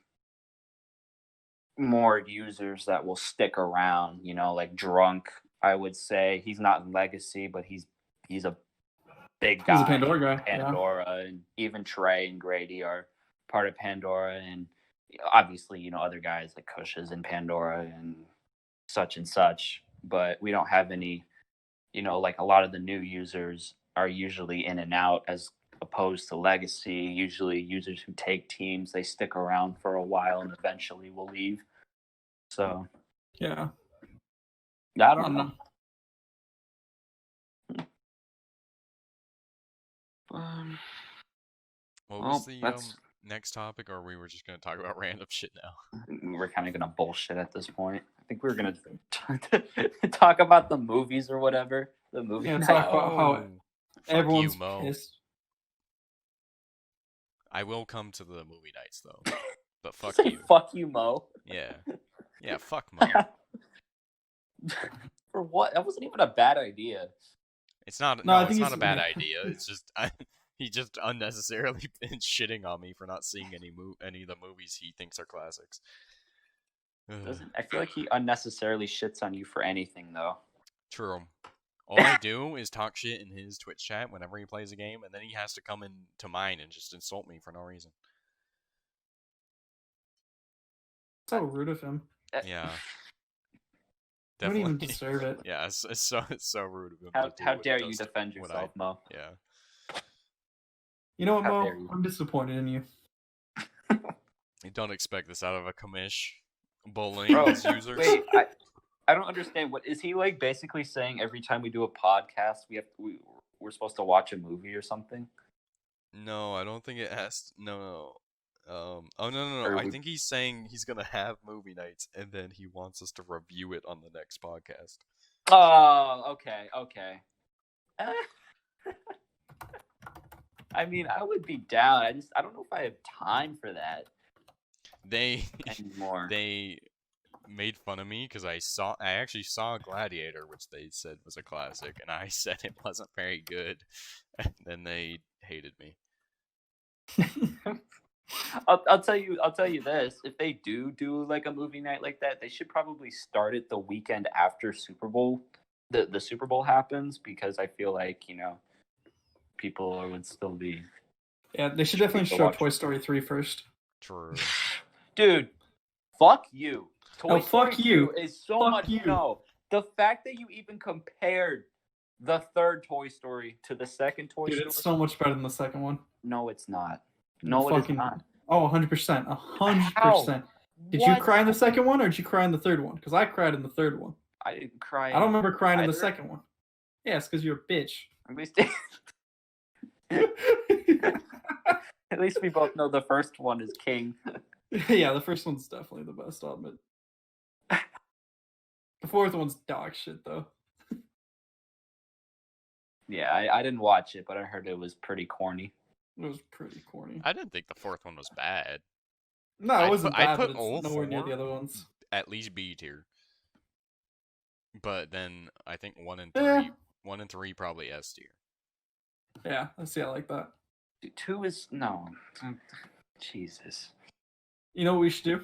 users that will stick around. You know, like Drunk. I would say he's not in Legacy, but he's a big guy. He's a Pandora guy. Pandora, Yeah. and even Trey and Grady are part of Pandora, and obviously, you know, other guys like Kush is in Pandora and such. But we don't have any. You know, like a lot of the new users are usually in and out as opposed to Legacy. Usually users who take teams, they stick around for a while and eventually will leave. So, Yeah. I don't know. What was the next topic, or we were just going to talk about random shit now? We're kind of going to bullshit at this point. I think we were going to talk about the movies or whatever. The movie. Yeah, talk about how everyone's you, Mo. pissed. I will come to the movie nights though, but fuck Say you. Fuck you, Mo. Yeah, fuck Mo. For what? That wasn't even a bad idea. It's not. No, It's not a bad idea. It's just he just unnecessarily been shitting on me for not seeing any of the movies he thinks are classics. I feel like he unnecessarily shits on you for anything, though. True. All I do is talk shit in his Twitch chat whenever he plays a game, and then he has to come into mine and just insult me for no reason. So rude of him. Yeah. You don't even deserve it. Yeah, it's so rude of him. How dare you defend yourself, Mo? Yeah. You know what, Mo? I'm disappointed in you. You don't expect this out of a commish bullying his users. Wait, I don't understand. What is he like? Basically saying every time we do a podcast, we're supposed to watch a movie or something? No, I don't think it has. No. No. I think he's saying he's gonna have movie nights, and then he wants us to review it on the next podcast. Oh, okay. I mean, I would be down. I don't know if I have time for that. Anymore. They made fun of me because I actually saw Gladiator, which they said was a classic, and I said it wasn't very good, and then they hated me. I'll tell you this: if they do like a movie night like that, they should probably start it the weekend after Super Bowl, the Super Bowl happens, because I feel like people would still be. Yeah, they should definitely show Toy Story 3 first. True. Dude, fuck you. Toy Story fuck you. 2 is so Fuck much. you. No, the fact that you even compared the third Toy Story to the second Toy Dude, Story. it's so much better than the second one. No, it's not. No, it is not. Oh, 100%. 100%. Did you cry in the second one, or did you cry in the third one? Because I cried in the third one. I didn't cry. I don't remember crying in the second one. Yes, because you're a bitch. At least we both know the first one is king. Yeah, the first one's definitely the best, I'll admit. The fourth one's dog shit, though. Yeah, I didn't watch it, but I heard it was pretty corny. It was pretty corny. I didn't think the fourth one was bad. No, it wasn't bad, I'd put but all it's nowhere near four the other ones. at least B tier. But then I think 1 and 3 probably S tier. Yeah, I see. I like that. 2 is no. Jesus. You know what we should do?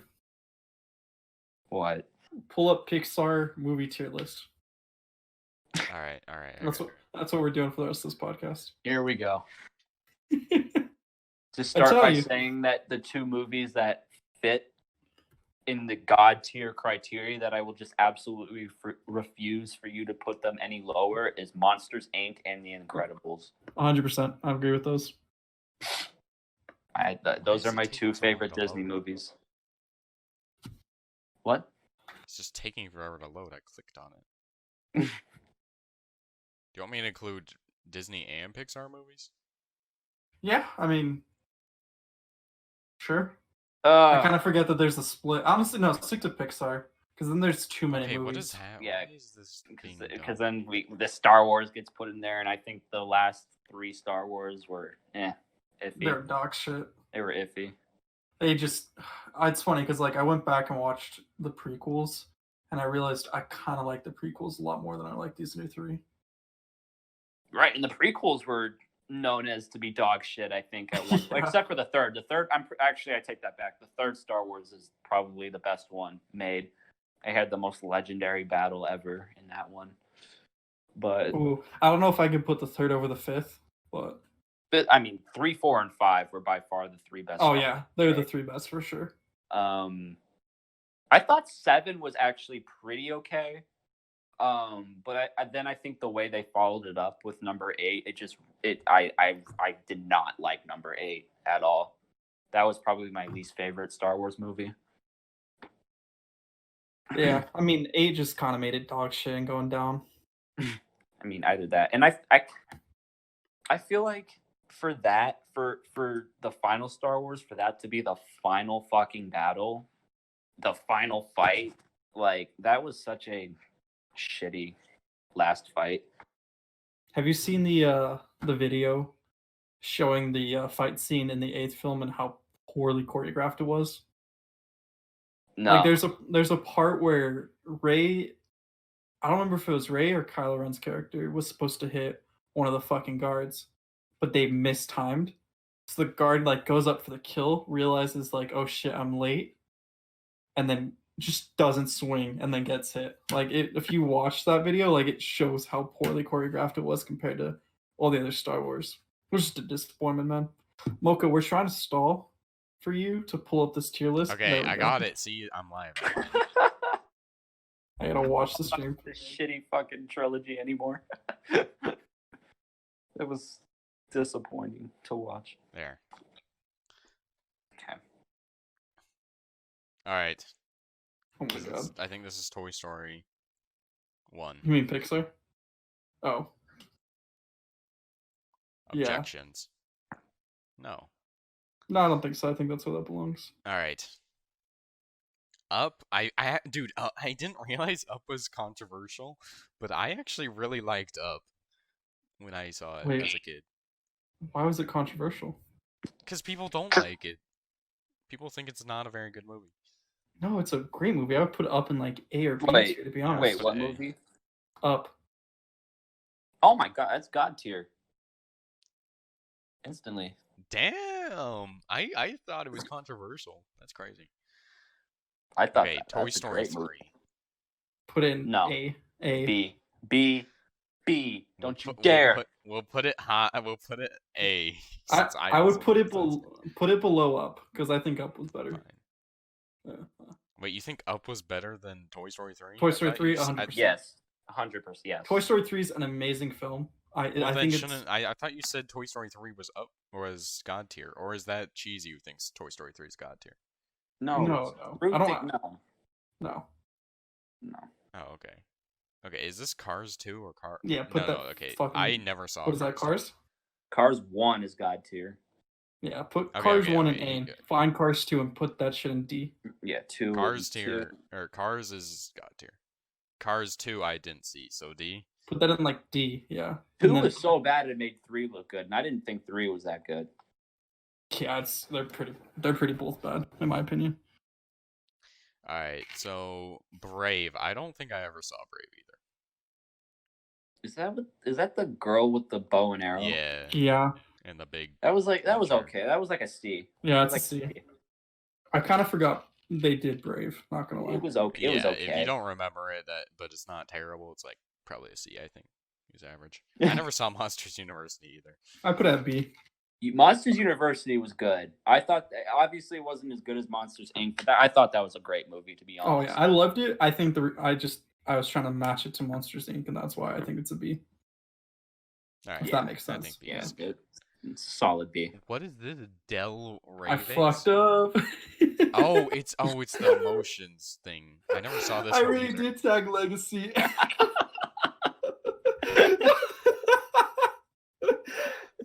What? Pull up Pixar Movie Tier List. All right. That's what we're doing for the rest of this podcast. Here we go. To start by saying that the 2 movies that fit in the God tier criteria that I will just absolutely refuse for you to put them any lower is Monsters Inc. and The Incredibles. 100%. I agree with those. Those are my 2 favorite Disney movies. What? It's just taking forever to load. I clicked on it. Do you want me to include Disney and Pixar movies? Yeah, I mean, sure. I kind of forget that there's a split. Honestly, no, stick to Pixar, because then there's too many movies. What is happening? Yeah, because then the Star Wars gets put in there, and I think the last 3 Star Wars were iffy. They're dog shit. They were iffy. They just, it's funny because like I went back and watched the prequels, and I realized I kind of like the prequels a lot more than I like these new 3. Right, and the prequels were known as to be dog shit, I think, at one point, except for the third. The third, I take that back. The third Star Wars is probably the best one made. They had the most legendary battle ever in that one. But I don't know if I could put the third over the 5th, but I mean, 3, 4, and 5 were by far the 3 best. Oh yeah, they're the 3 best for sure. I thought 7 was actually pretty okay. But then I think the way they followed it up with number 8, I did not like number 8 at all. That was probably my least favorite Star Wars movie. Yeah, I mean 8 just kind of made it dog shit and going down. I mean, I did that, and I feel like for the final Star Wars, for that to be the final fucking battle, the final fight, like that was such a shitty last fight. Have you seen the video showing the fight scene in the 8th film and how poorly choreographed it was? No. Like there's a part where Rey, I don't remember if it was Rey or Kylo Ren's character, was supposed to hit one of the fucking guards, but they mistimed. So the guard like goes up for the kill, realizes like, oh shit, I'm late, and then just doesn't swing and then gets hit. Like if you watch that video, like it shows how poorly choreographed it was compared to all the other Star Wars. It was just a disappointment, man. Mocha, we're trying to stall for you to pull up this tier list. Okay, I got it. See, I'm live. I gotta watch the stream. This shitty fucking trilogy anymore. It was disappointing to watch. There. Okay. All right. Oh my god. I think this is Toy Story 1. You mean Pixar? Oh. Objections? Yeah. No. No, I don't think so. I think that's where that belongs. All right. Up, I didn't realize Up was controversial, but I actually really liked Up when I saw it as a kid. Why was it controversial? Because people don't like it. People think it's not a very good movie. No, it's a great movie. I would put Up in like A or B tier, to be honest. Wait, what movie? Up. Oh my god, that's God tier. Instantly. Damn! I thought it was controversial. That's crazy. I thought Toy Story 3. Put in no. A. B. B. B. We'll Don't you put, dare. We'll put it high. We'll put it A. I Since I would wasn't put it defensive. put it below Up because I think Up was better. Fine. Yeah. Wait, you think Up was better than Toy Story 3? Toy Story 3, 100%. Yes, 100%. Yes. Toy Story 3 is an amazing film. I think it's. I thought you said Toy Story 3 was up or was God tier, or is that cheesy who thinks Toy Story 3 is God tier? No. I don't. No. Oh, okay. Okay, is this Cars 2 or Cars? Yeah, put that. Okay, Fucking, I never saw. What is that? Cars? Cars 1 is God tier. Yeah, put Cars 1 in A. Find Cars 2 and put that shit in D. Yeah, 2. Cars tier or Cars is God tier. Cars 2 I didn't see, so D. Put that in like D. Yeah. 2 was so bad it made 3 look good, and I didn't think 3 was that good. Yeah, they're pretty both bad in my opinion. All right, so Brave. I don't think I ever saw Brave either. Is that the girl with the bow and arrow? Yeah. Yeah. And the big. That was okay. That was like a C. Yeah, it's like a C. I kind of forgot they did Brave. Not gonna lie. It was okay. It was okay. If you don't remember it, but it's not terrible. It's like probably a C. I think it was average. I never saw Monsters University either. I put it at B. Monsters University was good. I thought obviously it wasn't as good as Monsters Inc. But I thought that was a great movie, to be honest. Oh yeah, I loved it. I think I was trying to match it to Monsters Inc. and that's why I think it's a B. All right, if that makes sense. I think B yeah, is good. It's a solid B. What is this? Del Rey? I fucked up. it's the emotions thing. I never saw this. I really did tag Legacy.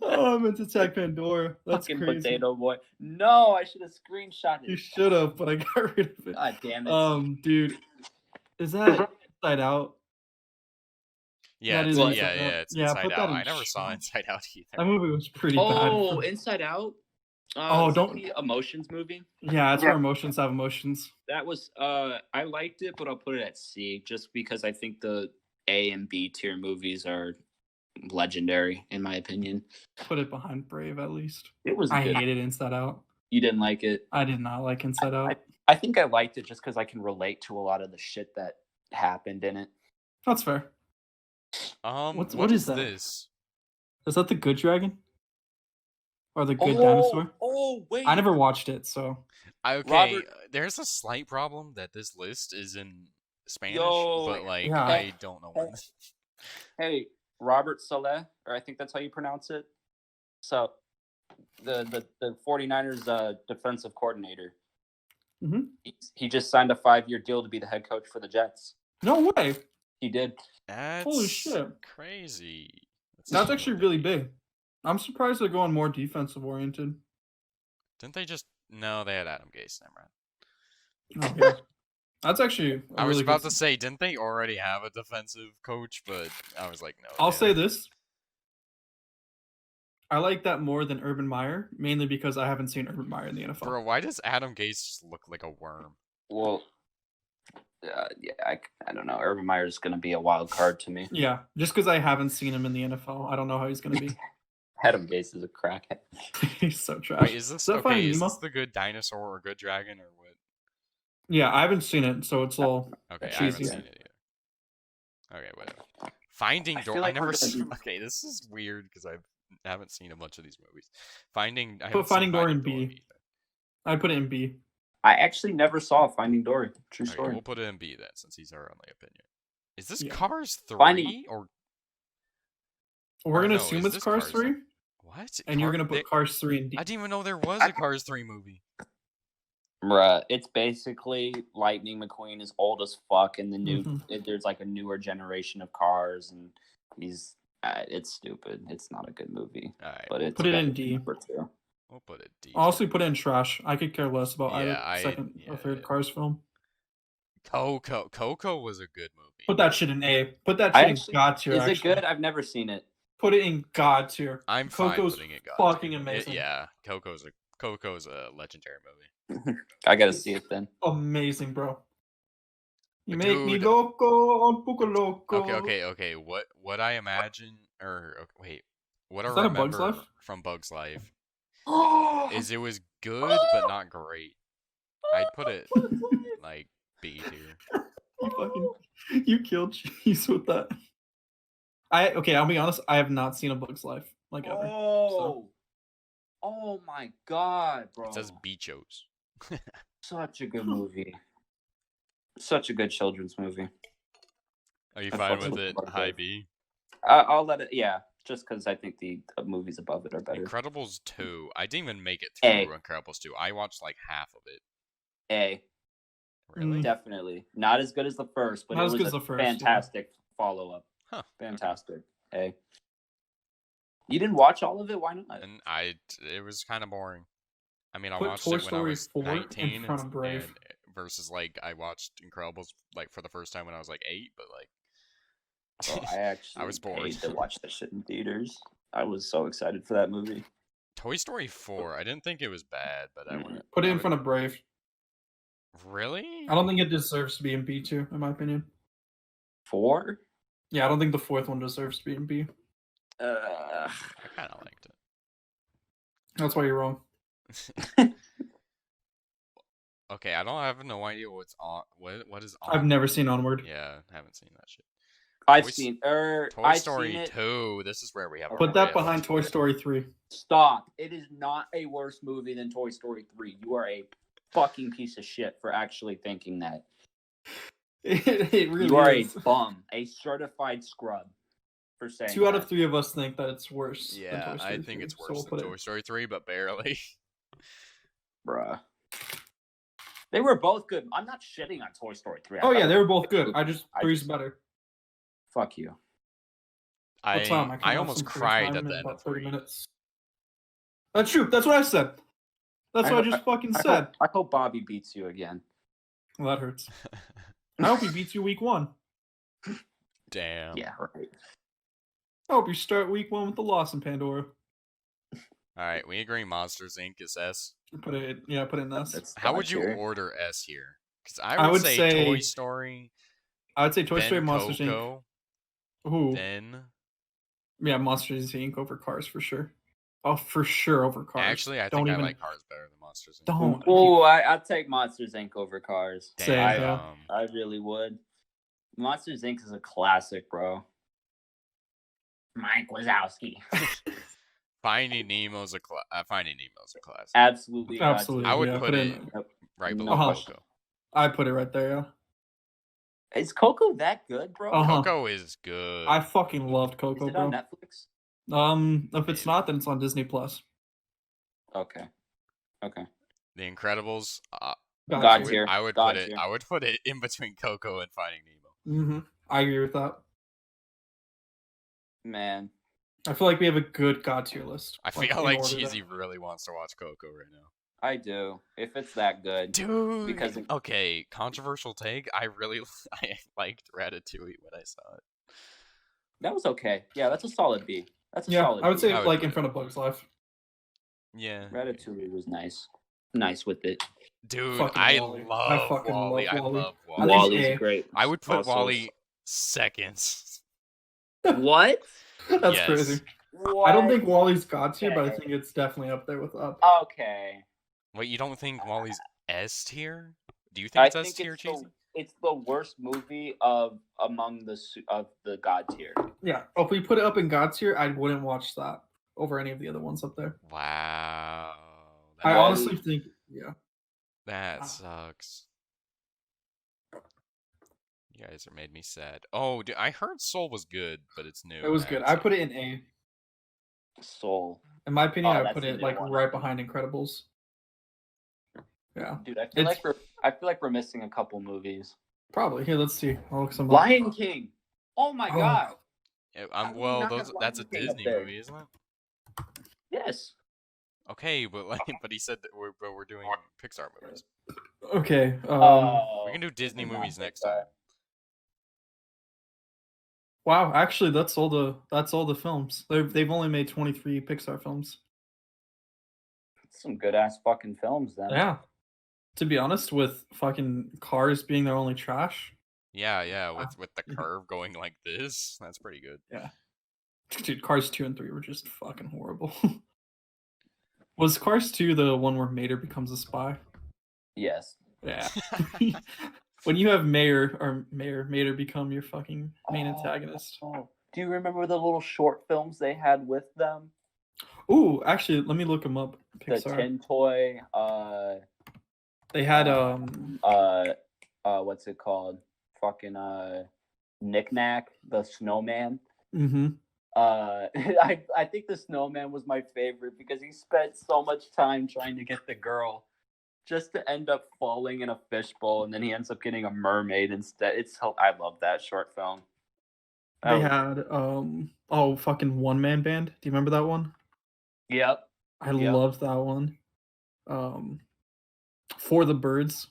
Oh, I meant to tag Pandora. That's fucking crazy. Potato Boy. No, I should have screenshot it. You should have, but I got rid of it. God damn it. Dude, is that Inside Out? Yeah, it's Inside Out. I never saw Inside Out either. That movie was pretty bad. Oh, Inside Out? Don't the Emotions movie? Yeah, it's where emotions have emotions. That was I liked it, but I'll put it at C just because I think the A and B tier movies are legendary in my opinion. Put it behind Brave at least. It was I good. hated Inside Out. You didn't like it? I did not like Inside Out. I think I liked it just because I can relate to a lot of the shit that happened in it. That's fair. What is this? Is that the Good Dragon? Or the Good Dinosaur? Oh, wait. I never watched it, so. Okay, Robert... there's a slight problem that this list is in Spanish, but like yeah. I don't know when. Hey, Robert Saleh, or I think that's how you pronounce it. So, the 49ers defensive coordinator. Mm-hmm. He just signed a 5-year deal to be the head coach for the Jets. No way. He did. That's holy shit. Crazy. That's actually really big. I'm surprised they're going more defensive oriented. Didn't they just? No, they had Adam Gase. Never mind. Oh, yeah. That's actually. I was about to say, didn't they already have a defensive coach? But I was like, no. I'll say this. I like that more than Urban Meyer, mainly because I haven't seen Urban Meyer in the NFL. Bro, why does Adam Gase just look like a worm? Well, yeah, I don't know. Urban Meyer is going to be a wild card to me. Yeah, just because I haven't seen him in the NFL, I don't know how he's going to be. Adam Gase is a crackhead. He's so trash. Wait, is this the Good Dinosaur or Good Dragon or what? Yeah, I haven't seen it, so it's all okay. cheesy. I haven't seen it either. Okay, whatever. Finding Dory. Like I never. Okay, this is weird because I haven't seen a bunch of these movies. Finding Dory in B. I put it in B. I actually never saw Finding Dory. True story. We'll put it in B then, since he's our only opinion. Is this Cars 3 or? We're gonna assume it's Cars 3. What? And you're gonna put Cars 3 in D. I didn't even know there was a Cars 3 movie. Bruh, it's basically Lightning McQueen is old as fuck, and the new there's like a newer generation of cars, and he's it's stupid. It's not a good movie. All right, but put it in D. We'll put it D. I'll also put it in trash. I could care less about either second or third Cars film. Coco was a good movie. Put that shit in A. Put that shit in God tier. Is it good? I've never seen it. Put it in God tier. I'm Coco's fine putting it God fucking tier. amazing. Yeah, Coco's a legendary movie. I gotta see it then. Amazing, bro. You make me loco, un poco loco. Okay. What I imagine, what I remember Bug's Life? From Bug's Life is it was good but not great. I'd put it like B tier. You killed Cheese with that. I'll be honest. I have not seen A Bug's Life like ever. So. Oh my god, bro! It says Bichos. Such a good movie. Such a good children's movie. Are you I fine fucks with with it? Bug's High Life. B. I'll let it. Yeah, just because I think the movies above it are better. Incredibles 2. I didn't even make it A. through Incredibles 2. I watched like half of it. A. Really? Definitely not as good as the first, but Not it as was good as a the first, yeah. fantastic follow-up. Huh. Fantastic. A. You didn't watch all of it? Why not? And it was kind of boring. I mean, I Put watched Toy it when I Story was 4 in 19 front of Brave. and versus like I watched Incredibles like for the first time when I was like 8, but like Bro, I actually was bored. paid to watch that shit in theaters. I was so excited for that movie. Toy Story 4. I didn't think it was bad, but I went. Put it I in would- front of Brave. Really? I don't think it deserves to be in B2, in my opinion. 4? Yeah, I don't think the fourth one deserves to be in B. I kind of liked That's why you're wrong. it. Okay, I have no idea what's on. What is on? I've never seen Onward. Yeah, I haven't seen that shit. I've Toy- seen. Toy I've Story seen it. 2. This is where we have. a Put that rift. behind Toy Story 3. Stop! It is not a worse movie than Toy Story 3. You are a fucking piece of shit for actually thinking that. It really You are is. a bum, a certified scrub for saying. 2 out of that. 3 of us think that it's worse. than Yeah, Toy Story I think 3, it's so worse we'll than put Toy Story 3, but barely. Bruh. They were both good. I'm not shitting on Toy Story 3. I Oh thought yeah, it they were was both a good good. I movie. just 3's better. Fuck you. What's on? I can watch almost some free cried time at in the end about of 30 3. minutes. That's true. That's what I said. That's what I just fucking said. I hope Bobby beats you again. Well, that hurts. I hope he beats you week 1. Damn. Yeah, right. I hope you start week 1 with the loss in Pandora. All right, we agree. Monsters Inc. is S. Put it in this. That's How would you God tier. order S here? Because I I would would say say- Toy Story, I would say Toy Story, then Monsters Inc. Coco, Ooh, then yeah, Monsters Inc. over Cars for sure. Oh, for sure over Cars. actually I Don't think I even- like Cars better than Monsters Inc. Don't. Oh, I'd take Monsters Inc. over Cars. Same, Damn. yeah. I really would. Monsters Inc. is a classic, bro. Mike Wazowski. Finding Nemo's a classic. Absolutely. God Absolutely. tier. I would yeah, put it Yep. right No below question. Coco. I put it right there, yeah. Is Coco that good, bro? Uh-huh. Coco is good. I fucking loved Is Coco, it bro. on Netflix? If it's not, then it's on Disney Plus. Okay. Okay. The Incredibles. God tier. I would God put it. tier. I would put it in between Coco and Finding Nemo. Mm-hmm. I agree with that. Man. I feel like we have a good God tier list. I feel in like order Cheesy that- really wants to watch Coco right now. I do. If it's that good. Dude. Because okay, controversial take. I liked Ratatouille when I saw it. that was okay. Yeah, that's a solid B. That's a Yeah, solid I would B. say I would like put in it- front of Bug's Life. Yeah. Ratatouille was nice. Nice with it. Dude, Fucking I Wall-E. I love fucking Wally. love I Wall-E. love I think Wally. Wally's A. great. I would put Also- Wally seconds. What? That's Yes. crazy. What? I don't think Wally's God tier, but I Okay. think it's definitely up there with Up. Okay. Wait, you don't think Wally's S tier? Do you think I it's S think tier, Cheesy? it's the worst movie of among the God tier. Yeah, if we put it up in God tier, I wouldn't watch that over any of the other ones up there. Wow. I Wall-E- honestly think, yeah. That Ah. sucks. You guys are made me sad. Oh, dude, I heard Soul was good, but it's new. It was I good. haven't I seen put it in A. Soul. In my opinion, Oh, I that's put the it new like one. right behind Incredibles. Yeah, Dude, I feel It's- like we're missing a couple movies. probably. Here, let's see. I'll look some up. Lion King. Oh my Oh. god. Yeah, How do we well, not have that's a Lion King up Disney there? movie, isn't it? Yes. Okay, but but he said that we're doing Pixar movies. Okay. We can do Disney not movies next Pixar. time. Wow, actually, that's all the films. They've only made 23 Pixar films. Some good ass fucking films then. Yeah. To be honest, with fucking Cars being their only trash, Yeah, with the Yeah. curve going like this, that's pretty good. dude, Cars 2 and 3 were just fucking horrible. Was Cars 2 the one where Mater becomes a spy? Yes. Yeah. When you have Mater become your fucking main antagonist. Oh. Do you remember the little short films they had with them? Ooh, actually, let me look them up. The Pixar. Tin Toy. They had What's it called? Fucking Knick Knack, the Snowman. Mm-hmm. I think the Snowman was my favorite because he spent so much time trying to get the girl, just to end up falling in a fishbowl, and then he ends up getting a mermaid instead. I love that short film. They had fucking One Man Band. Do you remember that one? Yep. I loved that one. For the Birds.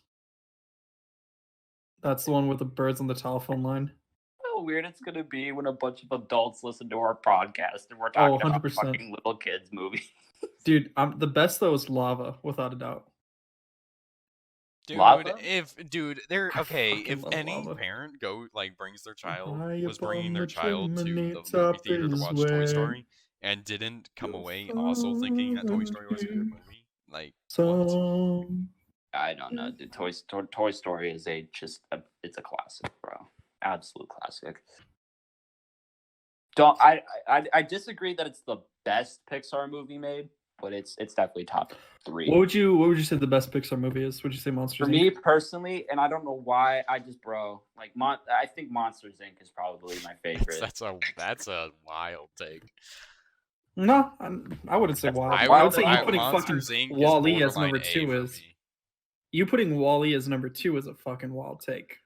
That's the one with the birds on the telephone line. How weird it's gonna be when a bunch of adults listen to our podcast and we're talking about 100%. fucking little kids movies. Dude, the best though is Lava, without a doubt. Dude, Lava? if any Lava. parent brings their child High was bringing upon their the child to chimney the movie top theater to is watch Toy where Story and didn't come away also thinking that Toy Story was a good movie, like what? some I don't know, dude. Toy Story is it's a classic, bro. Absolute classic. I disagree that it's the best Pixar movie made, but it's definitely top 3. What would you say the best Pixar movie is? Would you say Monsters For Inc? me personally, and I don't know why, I think Monsters Inc. is probably my favorite. That's a wild take. No, I wouldn't say wild. I I would say you wild. putting Monsters fucking Inc. is Wall-E as borderline number A 2 for is. me. You putting Wall-E as number 2 is a fucking wild take.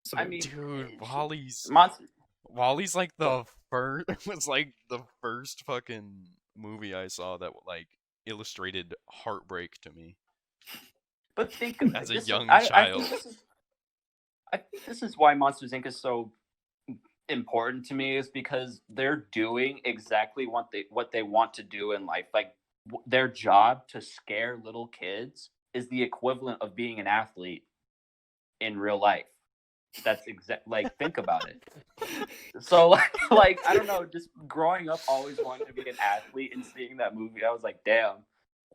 So, I mean, Dude, Wally's like the first. It was like the first fucking movie I saw that like illustrated heartbreak to me. but think of As a this, young I child. think this is why Monsters Inc. is so important to me, is because they're doing exactly what they want to do in life. Like their job to scare little kids is the equivalent of being an athlete in real life. That's like think about it. So like I don't know, just growing up always wanting to be an athlete and seeing that movie, I was like, damn,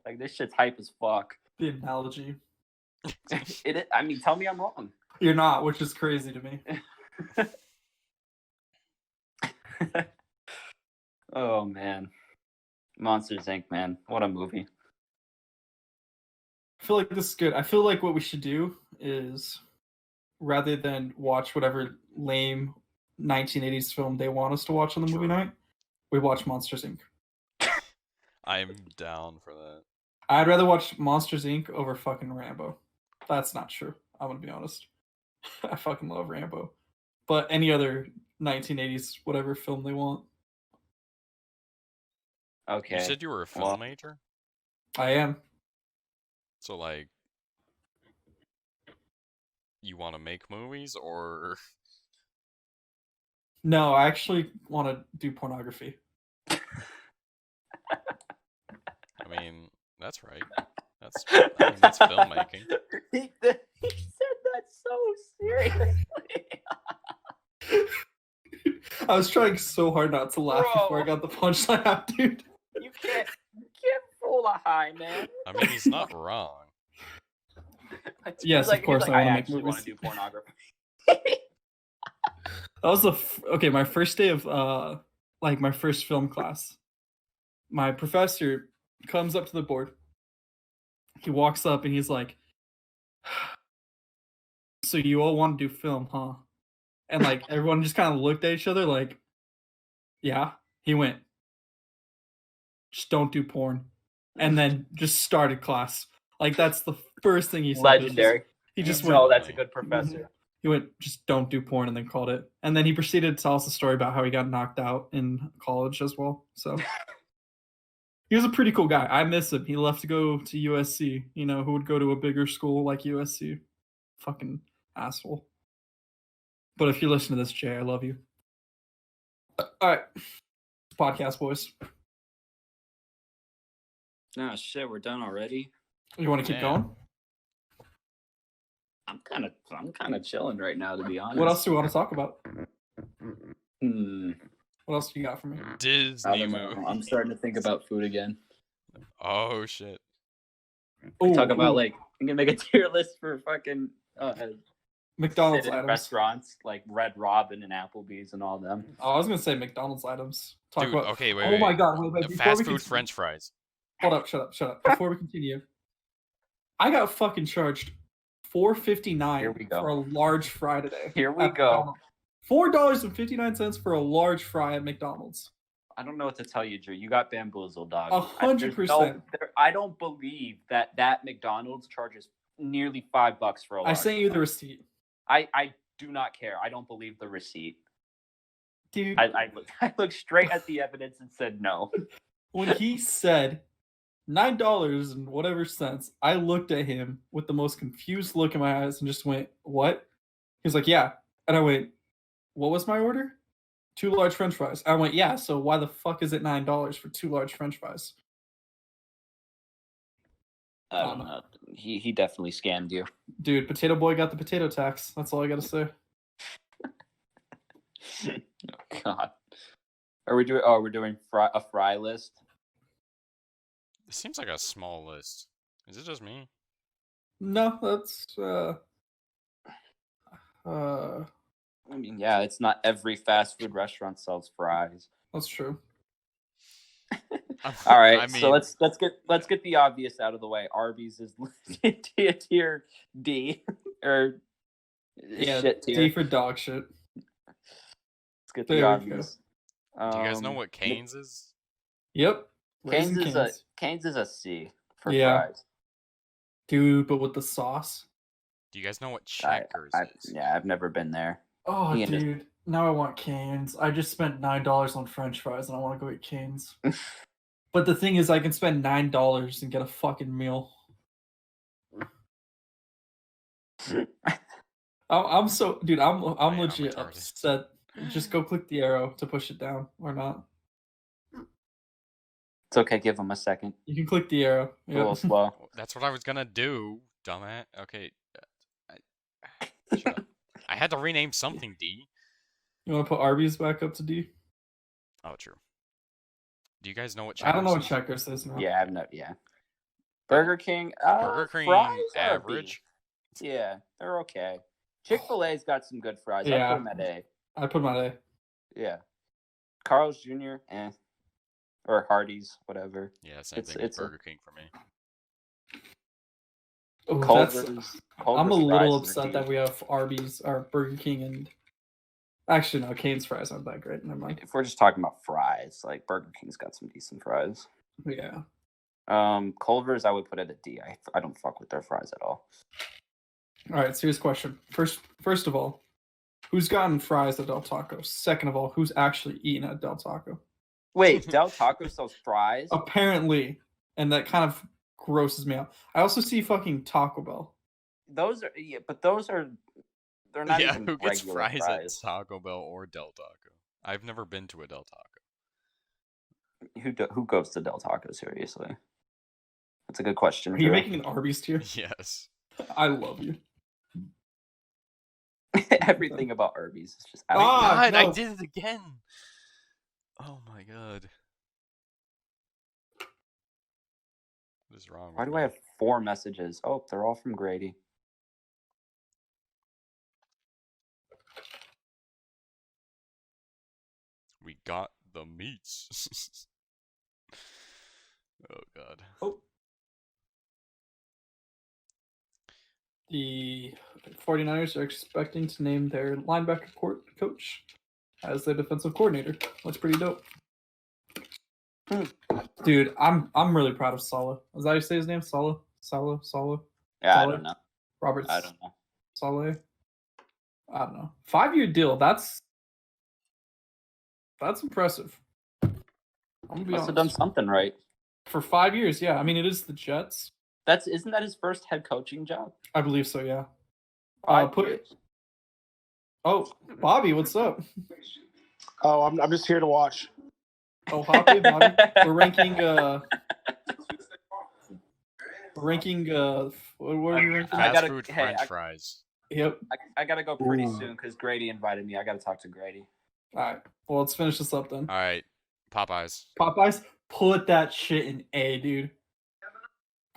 like this shit's hype as fuck. the analogy. I mean, tell me I'm wrong. You're not, which is crazy to me. Oh man, Monsters Inc. Man, what a movie. I feel like this is good. I feel like what we should do is, rather than watch whatever lame 1980s film they want us to watch on the movie night, we watch Monsters Inc. I'm down for that. I'd rather watch Monsters Inc. over fucking Rambo. That's not true. I'm gonna be honest. I fucking love Rambo. But any other 1980s whatever film they want. Okay. You said you were a film major? I am. So like you want to make movies or No, I actually want to do pornography. I mean, that's right. That's filmmaking. He said that so seriously. I was trying so hard not to laugh Bro. before I got the punchline out, dude. You can't fool a high man. I mean, he's not wrong. Yes, of course, I wanna make actually movies. want to do pornography. That was my first day of my first film class. My professor comes up to the board. He walks up and he's like, "So you all want to do film, huh?" And like everyone just kind of looked at each other like, "Yeah." He went, "Just don't do porn," and then just started class. Like that's the first thing he said. Legendary. He just You went, know that's a good professor. He went, "Just don't do porn," and then called it. And then he proceeded to tell us a story about how he got knocked out in college as well. So he was a pretty cool guy. I miss him. He left to go to USC. You know, who would go to a bigger school like USC? Fucking asshole. But if you listen to this, Jay, I love you. All right, podcast boys. Nah, shit, we're done already. You want to keep going? I'm kind of chilling right now, to be honest. What else do you want to talk about? What else do you got for me? Disney movie. I'm starting to think about food again. Oh shit. Talk about like I'm gonna make a tier list for fucking McDonald's sit in items. restaurants like Red Robin and Applebee's and all them. Oh, I was gonna say McDonald's items. Talk Dude, about. okay, wait, Oh wait, my wait. god! Wait. Before Fast we food continue, French fries. hold up! Shut up! Before we continue, I got fucking charged $4.59 Here we go. for a large fry today. Here we at go. McDonald's. $4.59 for a large fry at McDonald's. I don't know what to tell you, Drew. You got bamboozled, dog. 100%. I don't believe that McDonald's charges nearly $5 for a large I sent you the fry. receipt, I do not care. I don't believe the receipt. dude. I looked straight at the evidence and said no. When he said $9 and whatever cents, I looked at him with the most confused look in my eyes and just went, "What?" He's like, "Yeah," and I went, "What was my order?" 2 large French fries. I went, "Yeah." So why the fuck is it $9 for 2 large French fries? I don't know. He definitely scammed you. Dude, Potato Boy got the potato tax. That's all I gotta say. Oh, God. We're doing a fry list. It seems like a small list. Is it just me? No, that's I mean, yeah, it's not every fast food restaurant sells fries. that's true. All right, I mean, so let's get the obvious out of the way. Arby's is tier D or Yeah, shit tier. D for dog shit. Let's get There the we obvious. do you guys know what Cane's is? Yep. Cane's Raising Cane's. Cane's is a C for Yeah. fries. Dude, but with the sauce. Do you guys know what Checkers is? Yeah, I've never been there. Oh, He ended- dude. Now I want Cane's. I just spent $9 on French fries and I want to go eat Cane's. But the thing is, I can spend $9 and get a fucking meal. I'm so, dude. I'm am legit retarded. upset. Just go click the arrow to push it down or not. It's okay. Give him a second. You can click the arrow. It's a little Yep. slow. That's what I was gonna do, dumbass. Okay. Shut up. I had to rename something D. You want to put Arby's back up to D? Oh, true. Do you guys know what I don't know what is? Checkers is now. Yeah, I've no. Yeah. Burger King. Burger King fries are average. B. Yeah, they're okay. Chick-fil-A's got some good fries. Yeah. I put them at A. I put my A. Yeah. Carl's Jr. Or Hardee's, whatever. Yeah, same thing. it's Burger King for me. Oh, Culver's. I'm a Culver's little fries are upset D. that we have Arby's or Burger King and actually no, Cane's fries aren't that great. Never mind. If we're just talking about fries, like Burger King's got some decent fries. Yeah. Culver's, I would put it at D. I don't fuck with their fries at all. All right, serious question. First of all, who's gotten fries at Del Taco? Second of all, who's actually eaten at Del Taco? Wait, Del Taco sells fries? Apparently, and that kind of grosses me out. I also see fucking Taco Bell. Those are they're not Yeah, even who gets regular fries at fries. Taco Bell or Del Taco? I've never been to a Del Taco. Who goes to Del Taco seriously? That's a good question. Are you Drew. making an Arby's tier? Yes. I love you. Everything about Arby's is just out. Ah! God, I no. did it again. Oh my god. What is wrong Why with do me? I have 4 messages? Oh, they're all from Grady. We got the meats. Oh god. Oh. The 49ers are expecting to name their linebacker coach as their defensive coordinator. That's pretty dope. Dude, I'm really proud of Saleh. Is that how you say his name? Saleh? Yeah, Saleh? I don't know. Roberts. I don't know. Saleh? I don't know. 5-year deal. That's impressive. I'm gonna be Must have honest. done something right. For 5 years, yeah. I mean, it is the Jets. Isn't that his first head coaching job? I believe so, yeah. 5 put years. Oh, Bobby, what's up? Oh, I'm just here to watch. Oh, Hoppy, Bobby. We're ranking. What are we ranking? I Fast gotta- food hey, French I- fries. Yep. I gotta go pretty Ooh. soon because Grady invited me. I gotta talk to Grady. All right. Well, let's finish this up then. All right, Popeyes. Popeyes, put that shit in A, dude.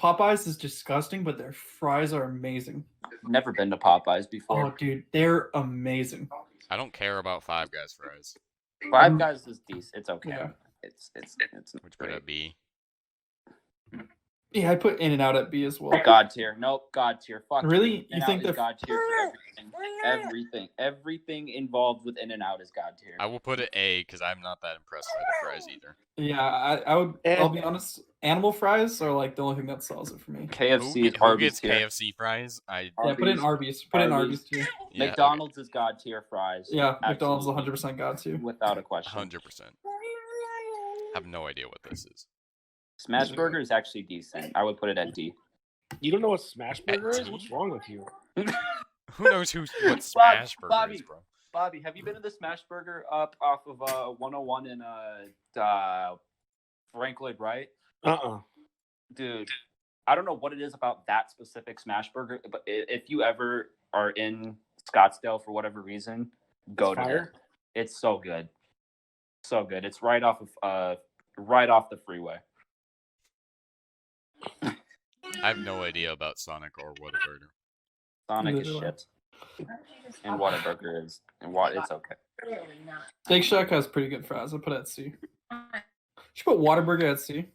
Popeyes is disgusting, but their fries are amazing. Never been to Popeyes before. Oh, dude, they're amazing. I don't care about Five Guys fries. Five Guys is decent. It's okay. Yeah. It's not Which put great. a B. Yeah, I put In-N-Out at B as well. God tier. Nope. God tier. Fuck. Really? You In-N-Out think is they're God tier for everything? Everything involved with In-N-Out is God tier. I will put it A because I'm not that impressed by the fries either. Yeah, I would. I'll be honest. Animal fries are like the only thing that sells it for me. KFC is Who Arby's gets tier. KFC fries? Yeah, put in Arby's. Put in Arby's too. Yeah, McDonald's is God tier fries. Yeah, McDonald's Absolutely. 100% got to. Without a question. 100%. Have no idea what this is. Smash Burger is actually decent. I would put it at D. You don't know what Smash Burger is? What's wrong with you? Who knows what Smash Burger Bobby. is, bro? Bobby, have you been to the Smash Burger up off of 101 in Frank Lloyd Wright? Dude, I don't know what it is about that specific Smash Burger, but if you ever are in Scottsdale for whatever reason, go to it. It's so good. So good. It's right off the freeway. I have no idea about Sonic or Whataburger. Sonic Neither is do I. shit. And Whataburger is it's okay. Shake Shack has pretty good fries. I'll put it at C. Should put Whataburger at C.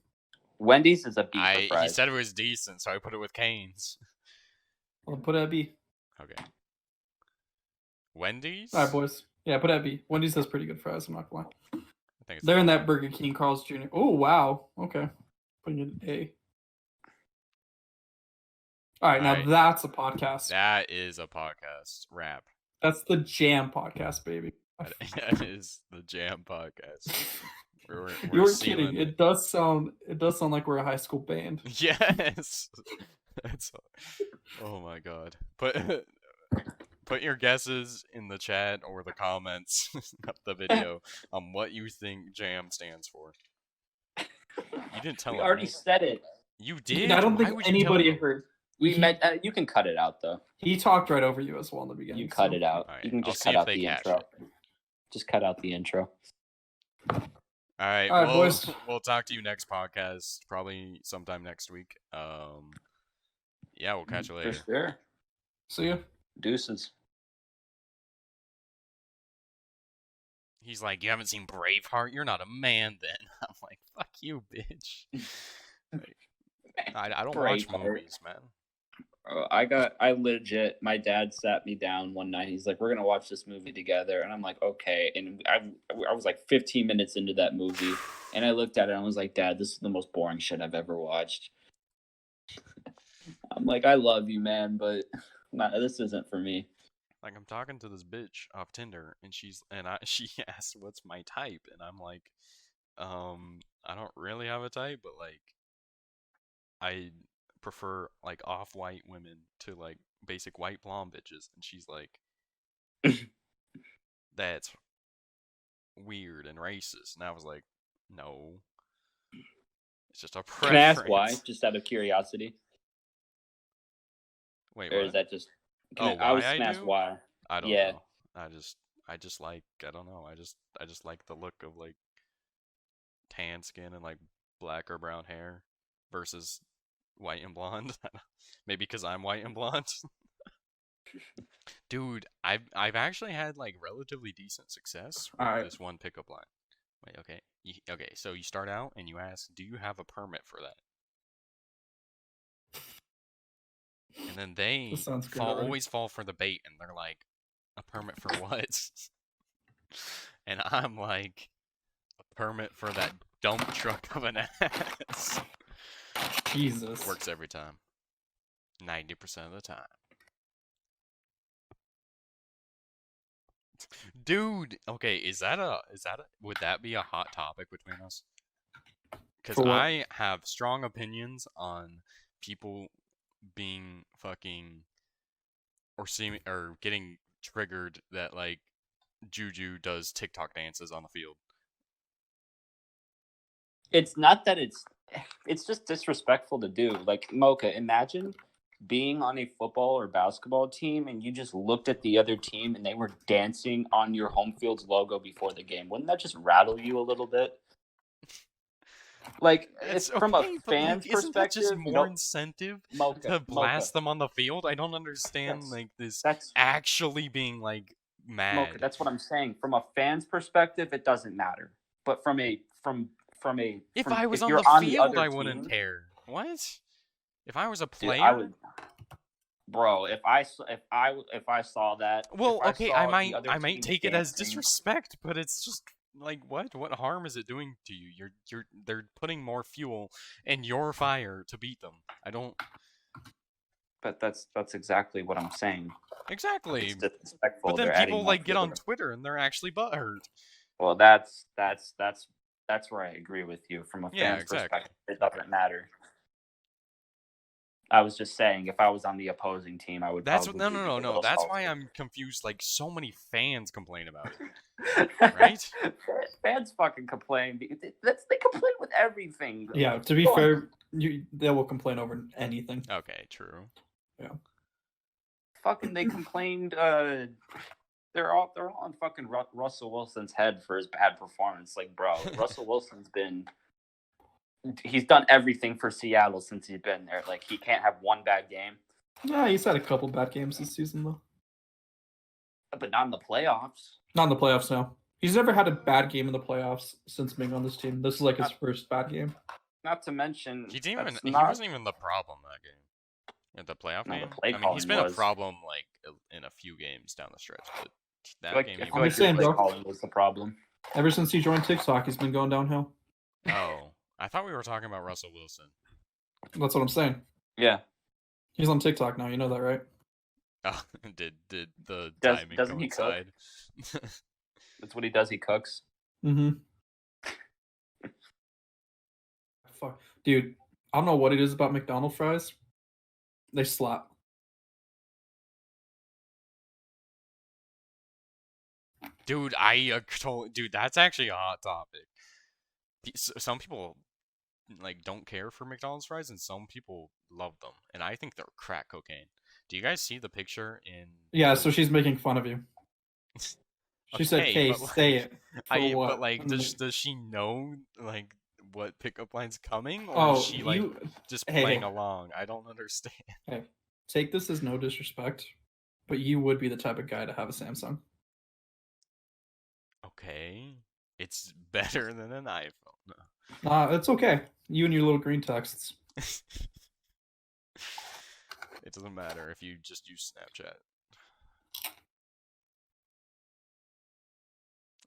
Wendy's is a B for He fries. said it was decent, so I put it with Cane's. I'll put it at B. Okay. Wendy's? All right, boys. Yeah, put it at B. Wendy's has pretty good fries. I'm not gonna lie. I think it's They're in that Burger King, Carl's Jr. Oh wow. Okay. Putting it in A. All right, now Alright. that's a podcast. That is a podcast. Rap. That's the Jam podcast, baby. That is the Jam podcast. We're You were sealing kidding. It does sound like we're a high school band. Yes. That's. Oh my god. Put your guesses in the chat or the comments of the video on what you think Jam stands for. You didn't tell We him. already right? said it. You Dude, did. I don't Why think would you tell anybody him? heard. We meant you can cut it out though. He talked right over you as well in the beginning. You cut so- it out. Alright, You can I'll just see cut if out they the catch intro. it. Just cut out the intro. All right, All right, boys. We'll talk to you next podcast, probably sometime next week. Yeah, we'll catch you For later. sure. See ya. Deuces. He's like, you haven't seen Braveheart? You're not a man then. I'm like, fuck you, bitch. Like, I don't watch Braveheart. movies, man. I legit, my dad sat me down one night. He's like, we're going to watch this movie together. And I'm like, okay. And I was like 15 minutes into that movie. And I looked at it and I was like, Dad, this is the most boring shit I've ever watched. I'm like, I love you, man, but this isn't for me. Like, I'm talking to this bitch off Tinder, and she asked, what's my type? And I'm like, I don't really have a type, but like, I prefer like off-white women to like basic white blonde bitches. And she's like, that's weird and racist. And I was like, no, it's just a preference. Can I ask why? Just out of curiosity. Wait, Or what? is that just... Why I was I asked do? why. I don't Yeah. know. I just like, I don't know. I just like the look of like tan skin and like black or brown hair versus white and blonde. Maybe because I'm white and blonde. Dude, I've actually had like relatively decent success with Alright. this one pickup line. Wait, okay. Okay, so you start out and you ask, do you have a permit for that? And then they This sounds good already. always fall for the bait, and they're like, a permit for what? And I'm like, a permit for that dump truck of an ass. Jesus. Works every time. 90% of the time. Dude, okay, would that be a hot topic between us? Because For what? I have strong opinions on people being fucking or getting triggered that like Juju does TikTok dances on the field. It's not that it's just disrespectful to do. Like, Mocha, imagine being on a football or basketball team and you just looked at the other team and they were dancing on your home field's logo before the game. Wouldn't that just rattle you a little bit? Like, It's from a okay, but fan's like, isn't that just perspective, more no, incentive Mocha, to blast them on the field? I don't That's- understand like this That's actually being like Mocha. mad. That's what I'm saying. From a fan's perspective, it doesn't matter. But If I was if on you're the on the field, other I wouldn't team, care. What? If I was a dude, player? bro. If I saw that, Well, if I okay, saw the other I might team take it as dancing, disrespect, but it's just like what? What harm is it doing to you? They're putting more fuel in your fire to beat them. I don't but that's exactly what I'm saying. exactly. It's disrespectful. But then They're adding people more like get on fuel. Twitter and they're actually butthurt. Well, that's where I agree with you. From a fan's Yeah, exactly. perspective, it doesn't matter. I was just saying, if I was on the opposing team, I would. That's what, probably be a no. little That's why salty. I'm confused. Like so many fans complain about it. Right? Fans fucking complain. They complain with everything. Yeah, to be fair, they will complain over anything. Okay, true. Fucking, they complained. They're all on fucking Russell Wilson's head for his bad performance. Like, bro, Russell Wilson's he's done everything for Seattle since he's been there. Like, he can't have one bad game. Yeah, he's had a couple bad games this season though. But not in the playoffs. Not in the playoffs, no. He's never had a bad game in the playoffs since being on this team. This is like his first bad game. Not to mention, He didn't even, that's he not- wasn't even the problem that game. At the playoff No, the game? play I mean, he's calling been was. a problem like in a few games down the stretch, but that Like, game I he feel I'm like just saying, the play bro. calling was the problem. Ever since he joined TikTok, he's been going downhill. Oh, I thought we were talking about Russell Wilson. That's what I'm saying. Yeah. He's on TikTok now. You know that, right? Oh, did the timing doesn't he cook? coincide? That's what he does. He cooks. Mm-hmm. Fuck, dude. I don't know what it is about McDonald's fries. They slap. Dude, dude, that's actually a hot topic. Some people like don't care for McDonald's fries, and some people love them, and I think they're crack cocaine. Do you guys see the picture in? Yeah, so she's making fun of you. She said, Okay, "Hey, but, like, say it." For what? But like, And does she know like what pickup line's coming, or oh, is she like just hey, playing hey. along? I don't understand. Hey, take this as no disrespect, but you would be the type of guy to have a Samsung. Okay, it's better than an iPhone. It's okay. You and your little green texts. It doesn't matter if you just use Snapchat.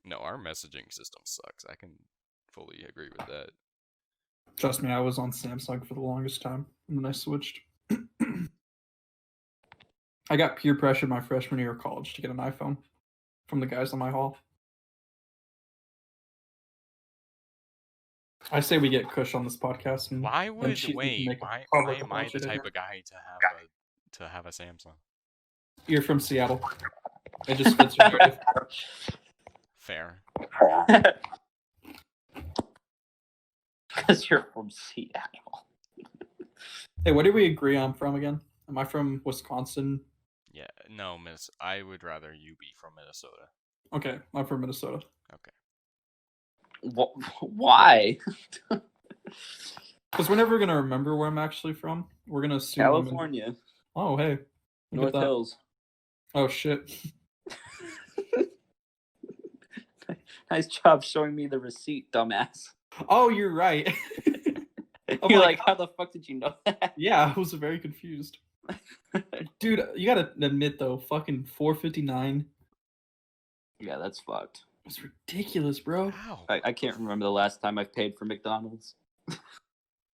No, our messaging system sucks. I can fully agree with that. Trust me, I was on Samsung for the longest time, and then I switched. I got peer pressured my freshman year of college to get an iPhone from the guys in my hall. I say we get Kush on this podcast. And Why then would she can wait? make a Why public am I the apology to type her. of guy to have a Samsung? You're from Seattle. It just fits your narrative. Fair. Because you're from Seattle. Hey, what did we agree on from again? Am I from Wisconsin? Yeah, no, Miss. I would rather you be from Minnesota. Okay, I'm from Minnesota. Okay. Why? Because we're never gonna remember where I'm actually from. We're gonna assume I'm in... California. Oh, hey. Look North at that. Hills. Oh, shit. Nice job showing me the receipt, dumbass. Oh, you're right. I'm You're like, how the fuck did you know that? Yeah, I was very confused. Dude, you gotta admit, though, fucking $4.59. Yeah, that's fucked. It's ridiculous, bro. Wow. I can't remember the last time I've paid for McDonald's.